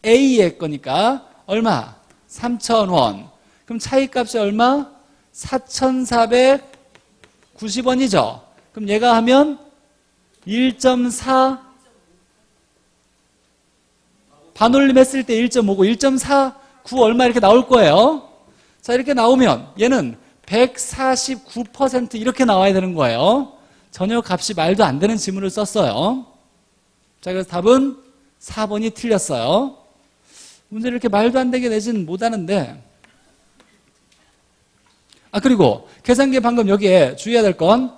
A의 거니까 얼마? 3,000원. 그럼 차이값이 얼마? 4,490원이죠. 그럼 얘가 하면 1.4 반올림 했을 때 1.5고 1.49 얼마 이렇게 나올 거예요. 자, 이렇게 나오면 얘는 149% 이렇게 나와야 되는 거예요. 전혀 값이 말도 안 되는 지문을 썼어요. 자, 그래서 답은 4번이 틀렸어요. 문제를 이렇게 말도 안 되게 내지는 못하는데. 그리고 계산기에 방금 여기에 주의해야 될 건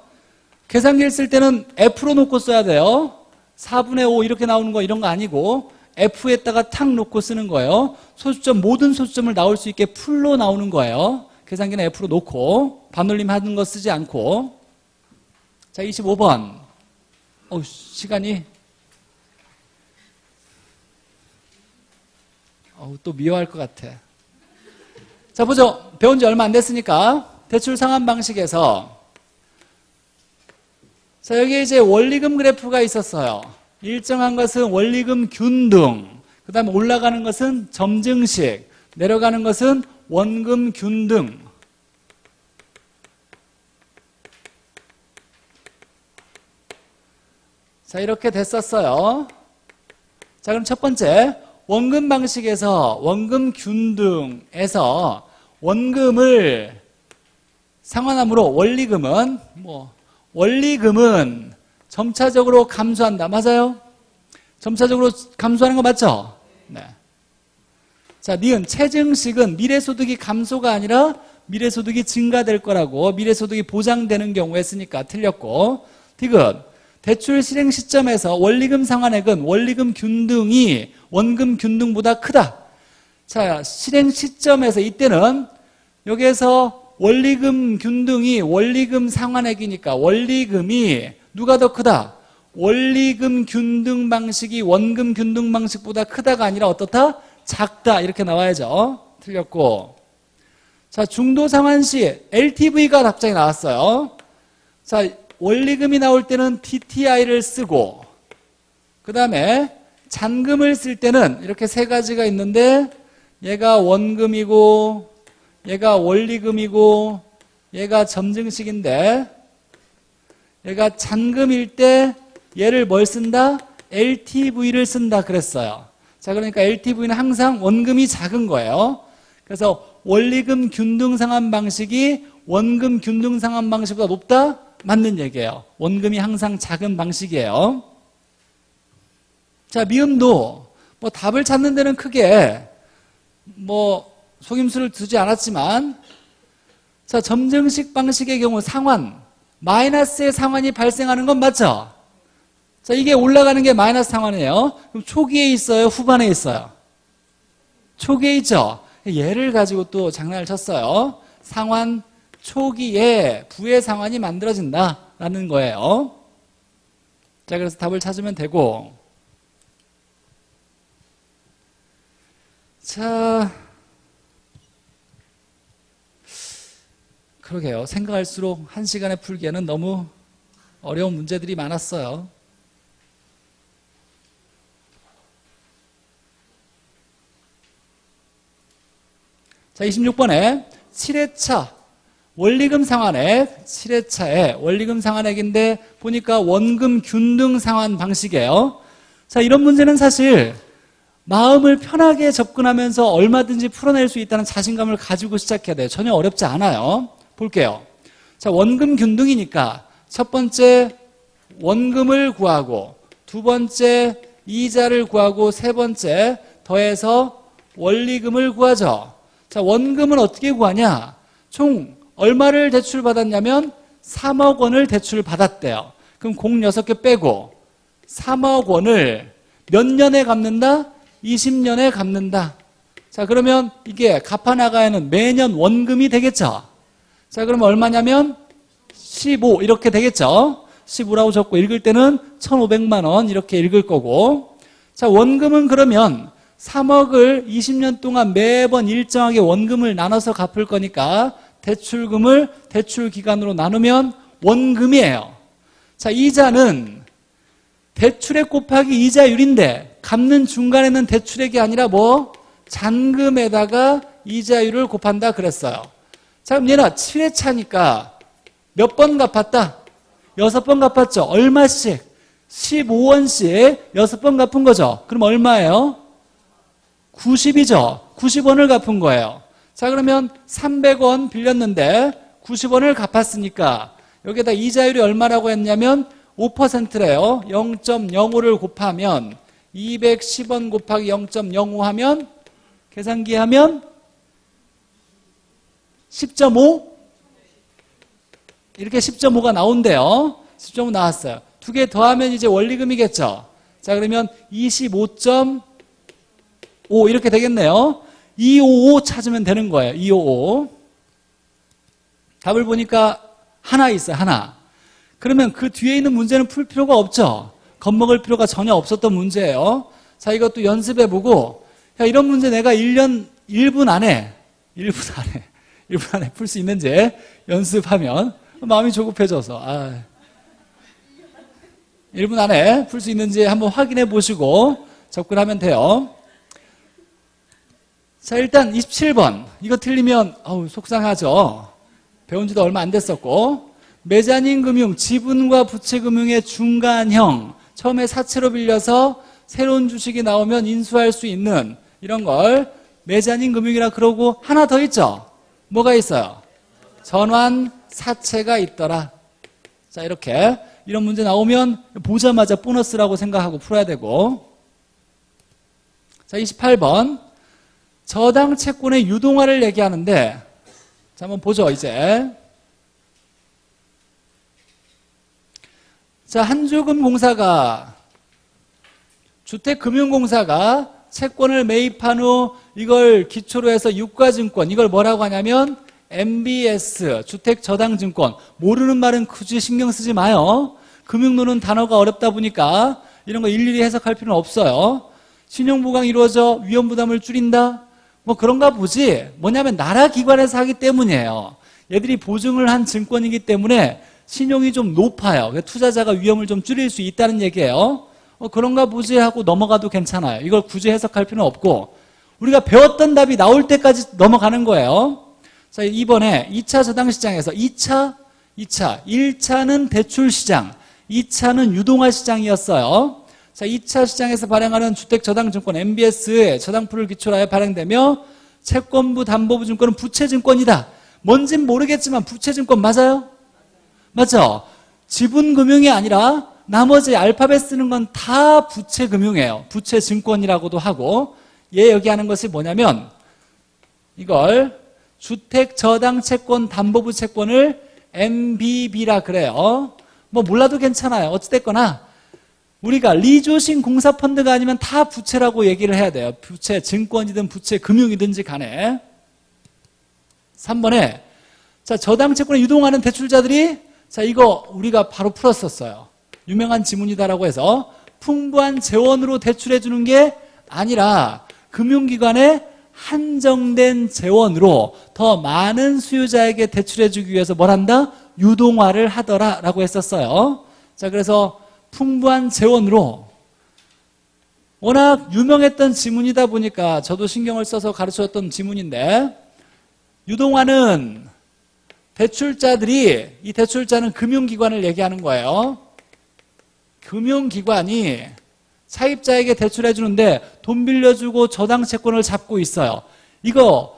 계산기를 쓸 때는 F로 놓고 써야 돼요. 4분의 5 이렇게 나오는 거 이런 거 아니고 F에다가 탁 놓고 쓰는 거예요. 소수점, 모든 소수점을 나올 수 있게 풀로 나오는 거예요. 계산기는 F로 놓고 반올림 하는 거 쓰지 않고. 자, 25번. 시간이 또 미워할 것 같아. 자, 보죠. 배운 지 얼마 안 됐으니까 대출 상환 방식에서, 자, 여기 이제 원리금 그래프가 있었어요. 일정한 것은 원리금 균등, 그 다음에 올라가는 것은 점증식, 내려가는 것은 원금 균등. 자, 이렇게 됐었어요. 자, 그럼 첫 번째 원금 방식에서 원금 균등에서 원금을 상환함으로 원리금은 점차적으로 감소한다. 맞아요? 점차적으로 감소하는 거 맞죠? 네. 자, 니은 체증식은 미래소득이 감소가 아니라 미래소득이 증가될 거라고, 미래소득이 보장되는 경우에 쓰니까 틀렸고, 디귿 대출 실행 시점에서 원리금 상환액은 원리금 균등이 원금 균등보다 크다. 자, 실행 시점에서 이때는 여기에서 원리금 균등이 원리금 상환액이니까 원리금이 누가 더 크다? 원리금 균등 방식이 원금 균등 방식보다 크다가 아니라 어떻다? 작다. 이렇게 나와야죠. 틀렸고. 자, 중도 상환시 LTV가 답장이 나왔어요. 자, 원리금이 나올 때는 DTI를 쓰고, 그 다음에 잔금을 쓸 때는 이렇게 세 가지가 있는데, 얘가 원금이고, 얘가 원리금이고, 얘가 점증식인데, 얘가 잔금일 때 얘를 뭘 쓴다? LTV를 쓴다 그랬어요. 자, 그러니까 LTV는 항상 원금이 작은 거예요. 그래서 원리금 균등상환 방식이 원금 균등상환 방식보다 높다? 맞는 얘기예요. 원금이 항상 작은 방식이에요. 자, 미음도 뭐 답을 찾는 데는 크게 뭐 속임수를 두지 않았지만, 자, 점증식 방식의 경우 상환, 마이너스의 상환이 발생하는 건 맞죠? 자, 이게 올라가는 게 마이너스 상환이에요. 그럼 초기에 있어요? 후반에 있어요? 초기에 있죠? 얘를 가지고 또 장난을 쳤어요. 상환 초기에 부의 상환이 만들어진다라는 거예요. 자, 그래서 답을 찾으면 되고. 자, 그러게요. 생각할수록 한 시간에 풀기에는 너무 어려운 문제들이 많았어요. 자, 26번에 7회차 원리금 상환액, 7회차에 원리금 상환액인데 보니까 원금 균등 상환 방식이에요. 자, 이런 문제는 사실 마음을 편하게 접근하면서 얼마든지 풀어낼 수 있다는 자신감을 가지고 시작해야 돼요. 전혀 어렵지 않아요. 볼게요. 자, 원금 균등이니까 첫 번째 원금을 구하고, 두 번째 이자를 구하고, 세 번째 더해서 원리금을 구하죠. 자, 원금은 어떻게 구하냐? 총 얼마를 대출받았냐면 3억 원을 대출받았대요. 그럼 공 6개 빼고 3억 원을 몇 년에 갚는다? 20년에 갚는다. 자, 그러면 이게 갚아나가야 하는 매년 원금이 되겠죠. 자, 그러면 얼마냐면 15 이렇게 되겠죠. 15라고 적고 읽을 때는 1,500만 원 이렇게 읽을 거고. 자, 원금은 그러면 3억을 20년 동안 매번 일정하게 원금을 나눠서 갚을 거니까 대출금을 대출 기간으로 나누면 원금이에요. 자, 이자는 대출액 곱하기 이자율인데 갚는 중간에는 대출액이 아니라 뭐 잔금에다가 이자율을 곱한다 그랬어요. 자, 그럼 얘는 7회차니까 몇 번 갚았다? 6번 갚았죠. 얼마씩? 15원씩 6번 갚은 거죠. 그럼 얼마예요? 90이죠. 90원을 갚은 거예요. 자, 그러면 300원 빌렸는데 90원을 갚았으니까 여기에다 이자율이 얼마라고 했냐면 5%래요. 0.05를 곱하면 210원 곱하기 0.05 하면 계산기 하면 10.5? 이렇게 10.5가 나온대요. 10.5 나왔어요. 두 개 더하면 이제 원리금이겠죠. 자, 그러면 25.5 이렇게 되겠네요. 255 찾으면 되는 거예요. 255. 답을 보니까 하나 있어요. 하나. 그러면 그 뒤에 있는 문제는 풀 필요가 없죠. 겁먹을 필요가 전혀 없었던 문제예요. 자, 이것도 연습해보고, 야, 이런 문제 내가 1분 안에 풀 수 있는지 연습하면 마음이 조급해져서 1분 안에 풀 수 있는지 한번 확인해 보시고 접근하면 돼요. 자, 일단 27번 이거 틀리면 속상하죠. 배운 지도 얼마 안 됐었고, 메자닌 금융, 지분과 부채 금융의 중간형, 처음에 사채로 빌려서 새로운 주식이 나오면 인수할 수 있는 이런 걸 메자닌 금융이라 그러고, 하나 더 있죠. 뭐가 있어요? 전환 사채가 있더라. 자, 이렇게 이런 문제 나오면 보자마자 보너스라고 생각하고 풀어야 되고. 자, 28번 저당 채권의 유동화를 얘기하는데, 자, 한번 보죠. 이제 자, 한주금공사가, 주택금융공사가 채권을 매입한 후 이걸 기초로 해서 유가증권, 이걸 뭐라고 하냐면 MBS, 주택저당증권. 모르는 말은 굳이 신경 쓰지 마요. 금융론은 단어가 어렵다 보니까 이런 거 일일이 해석할 필요는 없어요. 신용보강이 이루어져 위험부담을 줄인다. 뭐 그런가 보지. 뭐냐면 나라 기관에서 하기 때문이에요. 얘들이 보증을 한 증권이기 때문에 신용이 좀 높아요. 투자자가 위험을 좀 줄일 수 있다는 얘기예요. 그런가 보지 하고 넘어가도 괜찮아요. 이걸 굳이 해석할 필요는 없고 우리가 배웠던 답이 나올 때까지 넘어가는 거예요. 자, 이번에 2차 저당시장에서 1차는 대출시장, 2차는 유동화시장이었어요. 자, 2차 시장에서 발행하는 주택저당증권 MBS의 저당풀을 기초로 하여 발행되며 채권부 담보부 증권은 부채증권이다. 뭔진 모르겠지만 부채증권 맞아요? 맞죠? 지분금융이 아니라 나머지 알파벳 쓰는 건 다 부채금융이에요. 부채증권이라고도 하고 얘 여기 하는 것이 뭐냐면 이걸 주택저당채권 담보부 채권을 MBB라 그래요. 뭐 몰라도 괜찮아요. 어찌됐거나 우리가 리조싱 공사펀드가 아니면 다 부채라고 얘기를 해야 돼요. 부채 증권이든 부채 금융이든지 간에. 3번에 자, 저당채권에 유동하는 대출자들이 자, 이거 우리가 바로 풀었었어요. 유명한 지문이다라고 해서 풍부한 재원으로 대출해 주는 게 아니라 금융기관에 한정된 재원으로 더 많은 수요자에게 대출해 주기 위해서 뭘 한다? 유동화를 하더라라고 했었어요. 자, 그래서 풍부한 재원으로 워낙 유명했던 지문이다 보니까 저도 신경을 써서 가르쳤던 지문인데 유동화는 대출자들이 이 대출자는 금융기관을 얘기하는 거예요. 금융기관이 차입자에게 대출해 주는데 돈 빌려주고 저당채권을 잡고 있어요. 이거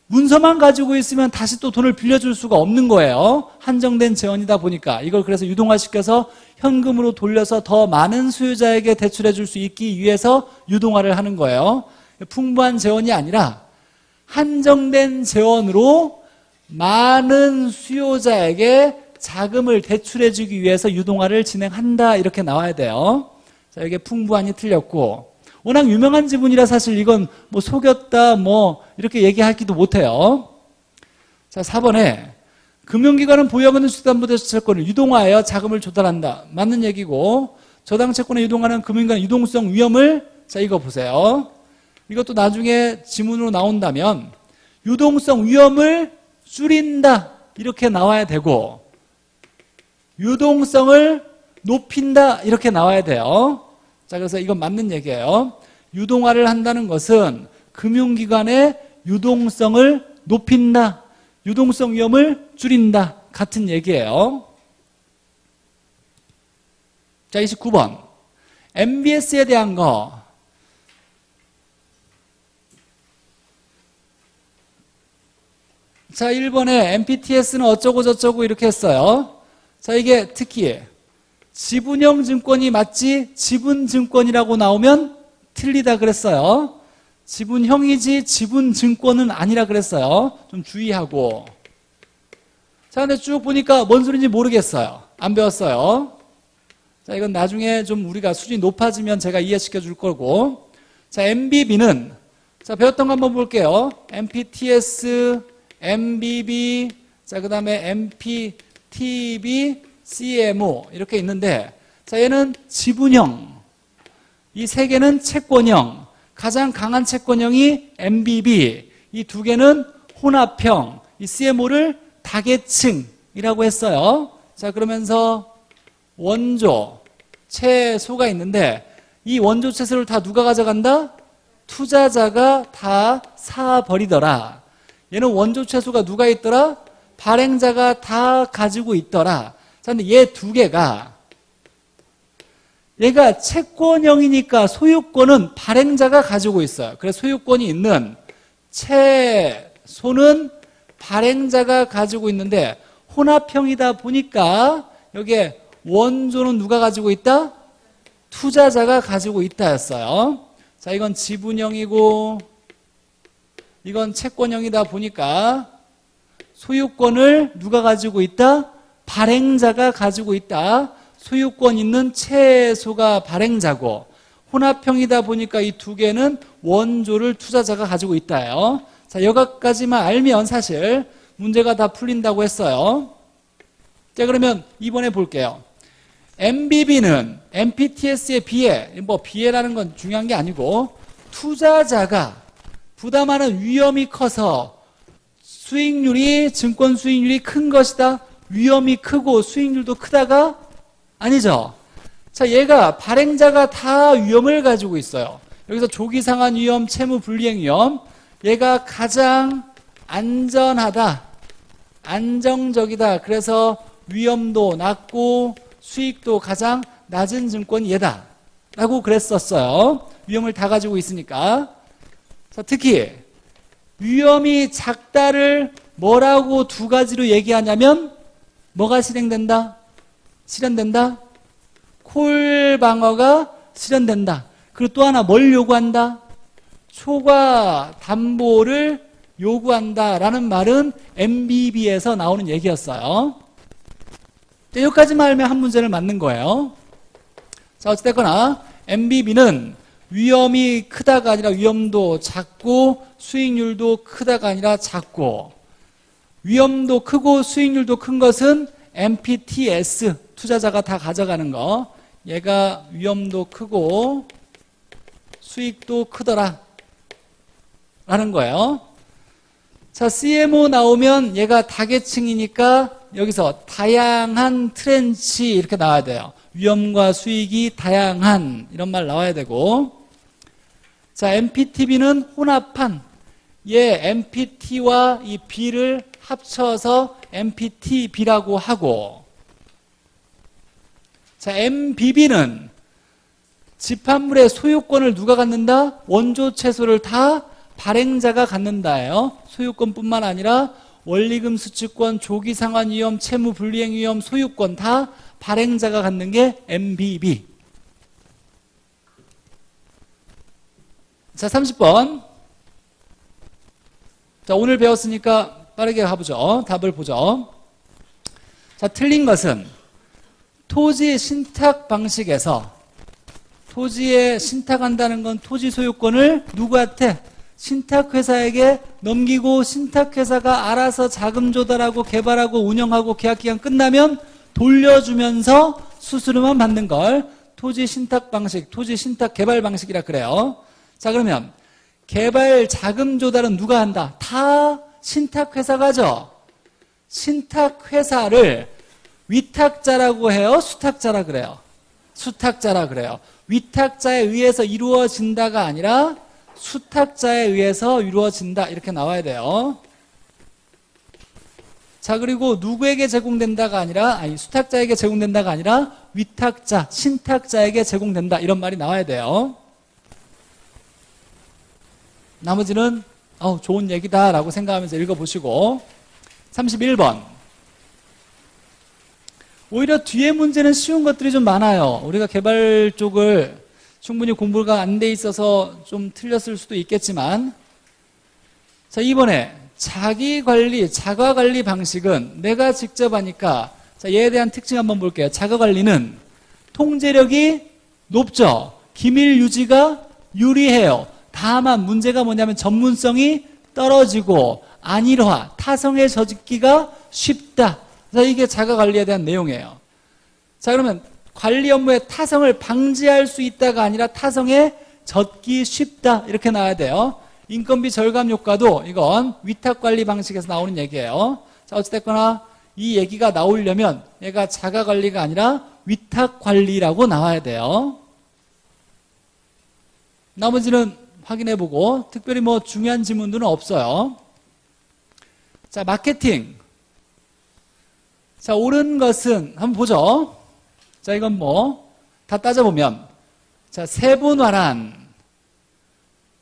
문서만 가지고 있으면 다시 또 돈을 빌려줄 수가 없는 거예요. 한정된 재원이다 보니까 이걸 그래서 유동화시켜서 현금으로 돌려서 더 많은 수요자에게 대출해 줄 수 있기 위해서 유동화를 하는 거예요. 풍부한 재원이 아니라 한정된 재원으로 많은 수요자에게 자금을 대출해 주기 위해서 유동화를 진행한다 이렇게 나와야 돼요. 자, 이게 풍부한이 틀렸고 워낙 유명한 지문이라 사실 이건 뭐 속였다 뭐 이렇게 얘기하기도 못해요. 자, 4번에 금융기관은 보유하고 있는 주택담보대출채권을 유동화하여 자금을 조달한다. 맞는 얘기고 저당채권에 유동하는 금융기관의 유동성 위험을 자, 이거 보세요. 이것도 나중에 지문으로 나온다면 유동성 위험을 줄인다 이렇게 나와야 되고 유동성을 높인다 이렇게 나와야 돼요. 자, 그래서 이건 맞는 얘기예요. 유동화를 한다는 것은 금융기관의 유동성을 높인다, 유동성 위험을 줄인다 같은 얘기예요. 자, 29번 MBS에 대한 거. 자, 1번에 MPTS는 어쩌고 저쩌고 이렇게 했어요. 자, 이게 특히 지분형 증권이 맞지 지분증권이라고 나오면 틀리다 그랬어요. 지분형이지 지분증권은 아니라 그랬어요. 좀 주의하고. 자, 근데 쭉 보니까 뭔 소리인지 모르겠어요. 안 배웠어요. 자, 이건 나중에 좀 우리가 수준이 높아지면 제가 이해시켜 줄 거고. 자, MBB는 자, 배웠던 거 한번 볼게요. MPTS, MBB, 자, 그 다음에 MPTB, CMO 이렇게 있는데 자, 얘는 지분형, 이 세 개는 채권형, 가장 강한 채권형이 MBB, 이 두 개는 혼합형, 이 CMO를 다계층이라고 했어요. 자, 그러면서 원조, 채소가 있는데 이 원조 채소를 다 누가 가져간다? 투자자가 다 사버리더라. 얘는 원조 채소가 누가 있더라? 발행자가 다 가지고 있더라. 자, 근데 얘 두 개가 얘가 채권형이니까 소유권은 발행자가 가지고 있어요. 그래서 소유권이 있는 채소는 발행자가 가지고 있는데 혼합형이다 보니까 여기에 원조는 누가 가지고 있다? 투자자가 가지고 있다였어요. 자, 이건 지분형이고 이건 채권형이다 보니까 소유권을 누가 가지고 있다? 발행자가 가지고 있다. 소유권 있는 채소가 발행자고 혼합형이다 보니까 이 두 개는 원조를 투자자가 가지고 있다요. 자, 여기까지만 알면 사실 문제가 다 풀린다고 했어요. 자, 그러면 이번에 볼게요. MBB는 MPTS에 비해, 뭐 비해라는 건 중요한 게 아니고 투자자가 부담하는 위험이 커서 수익률이, 증권 수익률이 큰 것이다. 위험이 크고 수익률도 크다가 아니죠. 자, 얘가 발행자가 다 위험을 가지고 있어요. 여기서 조기상환 위험, 채무 불이행 위험. 얘가 가장 안전하다, 안정적이다. 그래서 위험도 낮고 수익도 가장 낮은 증권이 얘다 라고 그랬었어요. 위험을 다 가지고 있으니까. 자, 특히 위험이 작다를 뭐라고 두 가지로 얘기하냐면 뭐가 실행된다? 실현된다? 콜 방어가 실현된다. 그리고 또 하나 뭘 요구한다? 초과 담보를 요구한다라는 말은 MBB에서 나오는 얘기였어요. 여기까지만 알면 한 문제를 맞는 거예요. 자, 어찌됐거나 MBB는 위험이 크다가 아니라 위험도 작고 수익률도 크다가 아니라 작고, 위험도 크고 수익률도 큰 것은 MPTS, 투자자가 다 가져가는 거. 얘가 위험도 크고 수익도 크더라 라는 거예요. 자, CMO 나오면 얘가 다계층이니까 여기서 다양한 트렌치 이렇게 나와야 돼요. 위험과 수익이 다양한 이런 말 나와야 되고. 자, MPTB는 혼합한, 얘 MPT와 이 B를 합쳐서 MPTB라고 하고, 자, MBB는 집합물의 소유권을 누가 갖는다? 원조 채소를 다 발행자가 갖는다예요. 소유권뿐만 아니라 원리금 수취권, 조기상환 위험, 채무 불이행 위험, 소유권 다 발행자가 갖는 게 MBB. 자, 30번. 자, 오늘 배웠으니까 빠르게 가보죠. 답을 보죠. 자, 틀린 것은 토지 신탁 방식에서, 토지에 신탁한다는 건 토지 소유권을 누구한테? 신탁회사에게 넘기고 신탁회사가 알아서 자금 조달하고 개발하고 운영하고 계약기간 끝나면 돌려주면서 수수료만 받는 걸 토지 신탁 방식, 토지 신탁 개발 방식이라 그래요. 자, 그러면 개발 자금 조달은 누가 한다? 다 신탁회사가 하죠. 신탁회사를 위탁자라고 해요? 수탁자라 그래요? 수탁자라 그래요. 위탁자에 의해서 이루어진다가 아니라 수탁자에 의해서 이루어진다 이렇게 나와야 돼요. 자, 그리고 누구에게 제공된다가 아니라, 수탁자에게 제공된다가 아니라 위탁자, 신탁자에게 제공된다 이런 말이 나와야 돼요. 나머지는 좋은 얘기다 라고 생각하면서 읽어보시고. 31번. 오히려 뒤에 문제는 쉬운 것들이 좀 많아요. 우리가 개발 쪽을 충분히 공부가 안 돼 있어서 좀 틀렸을 수도 있겠지만, 자, 이번에 자기관리, 자가관리 방식은 내가 직접 하니까, 자, 얘에 대한 특징 한번 볼게요. 자가관리는 통제력이 높죠. 기밀 유지가 유리해요. 다만 문제가 뭐냐면 전문성이 떨어지고 안일화, 타성에 젖기가 쉽다. 자, 이게 자가관리에 대한 내용이에요. 자, 그러면 관리 업무의 타성을 방지할 수 있다가 아니라 타성에 젖기 쉽다 이렇게 나와야 돼요. 인건비 절감 효과도 이건 위탁관리 방식에서 나오는 얘기예요. 자, 어찌됐거나 이 얘기가 나오려면 얘가 자가관리가 아니라 위탁관리라고 나와야 돼요. 나머지는 확인해보고 특별히 뭐 중요한 지문들은 없어요. 자, 마케팅. 자, 옳은 것은 한번 보죠. 자, 이건 뭐 다 따져보면, 자, 세분화란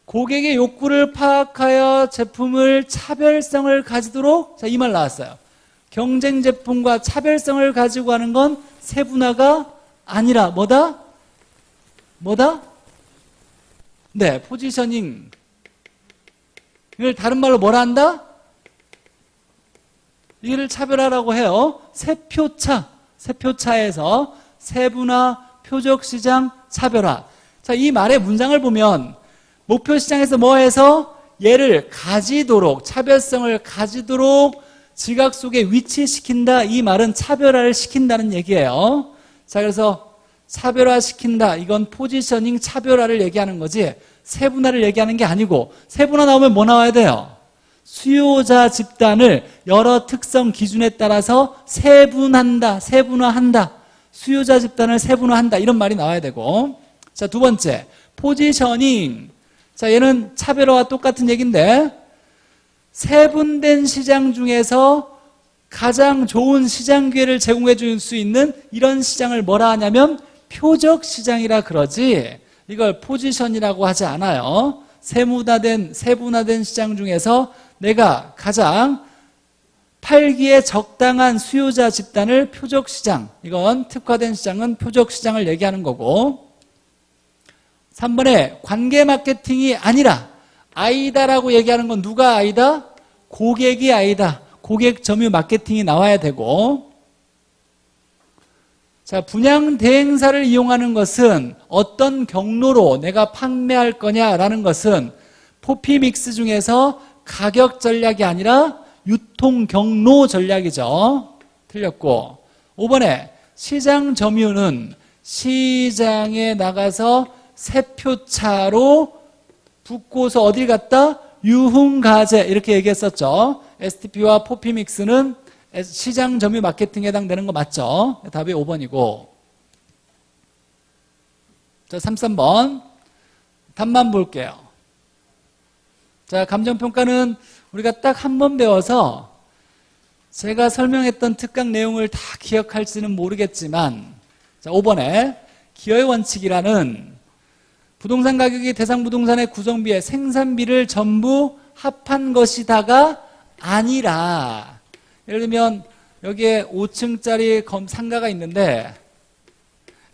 고객의 욕구를 파악하여 제품을 차별성을 가지도록, 자, 이 말 나왔어요. 경쟁 제품과 차별성을 가지고 하는 건 세분화가 아니라 뭐다? 뭐다? 네, 포지셔닝. 이걸 다른 말로 뭐라 한다? 이를 차별화라고 해요. 세표차. 세표차에서 세분화, 표적시장, 차별화. 자, 이 말의 문장을 보면 목표시장에서 뭐 해서 얘를 가지도록, 차별성을 가지도록 지각 속에 위치시킨다. 이 말은 차별화를 시킨다는 얘기예요. 자, 그래서 차별화시킨다. 이건 포지셔닝 차별화를 얘기하는 거지 세분화를 얘기하는 게 아니고, 세분화 나오면 뭐 나와야 돼요? 수요자 집단을 여러 특성 기준에 따라서 세분화한다. 수요자 집단을 세분화한다. 이런 말이 나와야 되고. 자, 두 번째, 포지셔닝. 자, 얘는 차별화와 똑같은 얘기인데, 세분된 시장 중에서 가장 좋은 시장 기회를 제공해 줄 수 있는 이런 시장을 뭐라 하냐면 표적 시장이라 그러지, 이걸 포지션이라고 하지 않아요. 세분화된 시장 중에서 내가 가장 팔기에 적당한 수요자 집단을 표적시장, 이건 특화된 시장은 표적시장을 얘기하는 거고. 3번에 관계 마케팅이 아니라 아이다라고 얘기하는 건 누가 아이다? 고객이 아이다. 고객 점유 마케팅이 나와야 되고. 자, 분양 대행사를 이용하는 것은 어떤 경로로 내가 판매할 거냐라는 것은 포피믹스 중에서 가격 전략이 아니라 유통 경로 전략이죠. 틀렸고. 5번에 시장 점유는 시장에 나가서 세표차로 붙고서 어딜 갔다? 유흥가제, 이렇게 얘기했었죠. STP와 포피믹스는 시장 점유 마케팅에 해당되는 거 맞죠? 답이 5번이고. 자, 33번 답만 볼게요. 자, 감정평가는 우리가 딱 한 번 배워서 제가 설명했던 특강 내용을 다 기억할지는 모르겠지만, 자, 5번에 기여의 원칙이라는 부동산 가격이 대상 부동산의 구성비에 생산비를 전부 합한 것이다가 아니라, 예를 들면 여기에 5층짜리 상가가 있는데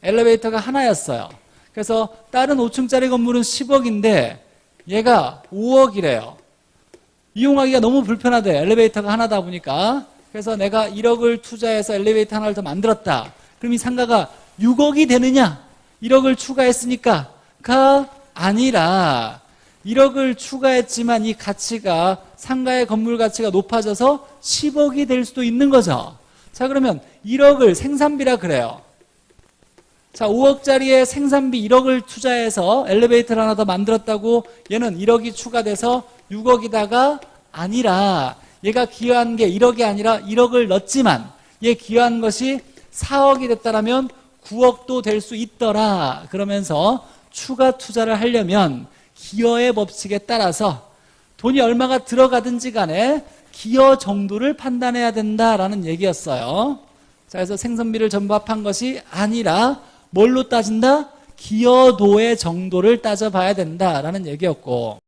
엘리베이터가 하나였어요. 그래서 다른 5층짜리 건물은 10억인데 얘가 5억이래요. 이용하기가 너무 불편하대. 엘리베이터가 하나다 보니까. 그래서 내가 1억을 투자해서 엘리베이터 하나를 더 만들었다. 그럼 이 상가가 6억이 되느냐? 1억을 추가했으니까 가 아니라 1억을 추가했지만 이 가치가, 상가의 건물 가치가 높아져서 10억이 될 수도 있는 거죠. 자, 그러면 1억을 생산비라 그래요. 자, 5억짜리의 생산비 1억을 투자해서 엘리베이터를 하나 더 만들었다고 얘는 1억이 추가돼서 6억이다가 아니라, 얘가 기여한 게 1억이 아니라 1억을 넣었지만 얘 기여한 것이 4억이 됐다라면 9억도 될 수 있더라. 그러면서 추가 투자를 하려면 기여의 법칙에 따라서 돈이 얼마가 들어가든지 간에 기여 정도를 판단해야 된다라는 얘기였어요. 자, 그래서 생산비를 전부 합한 것이 아니라 뭘로 따진다? 기여도의 정도를 따져봐야 된다라는 얘기였고.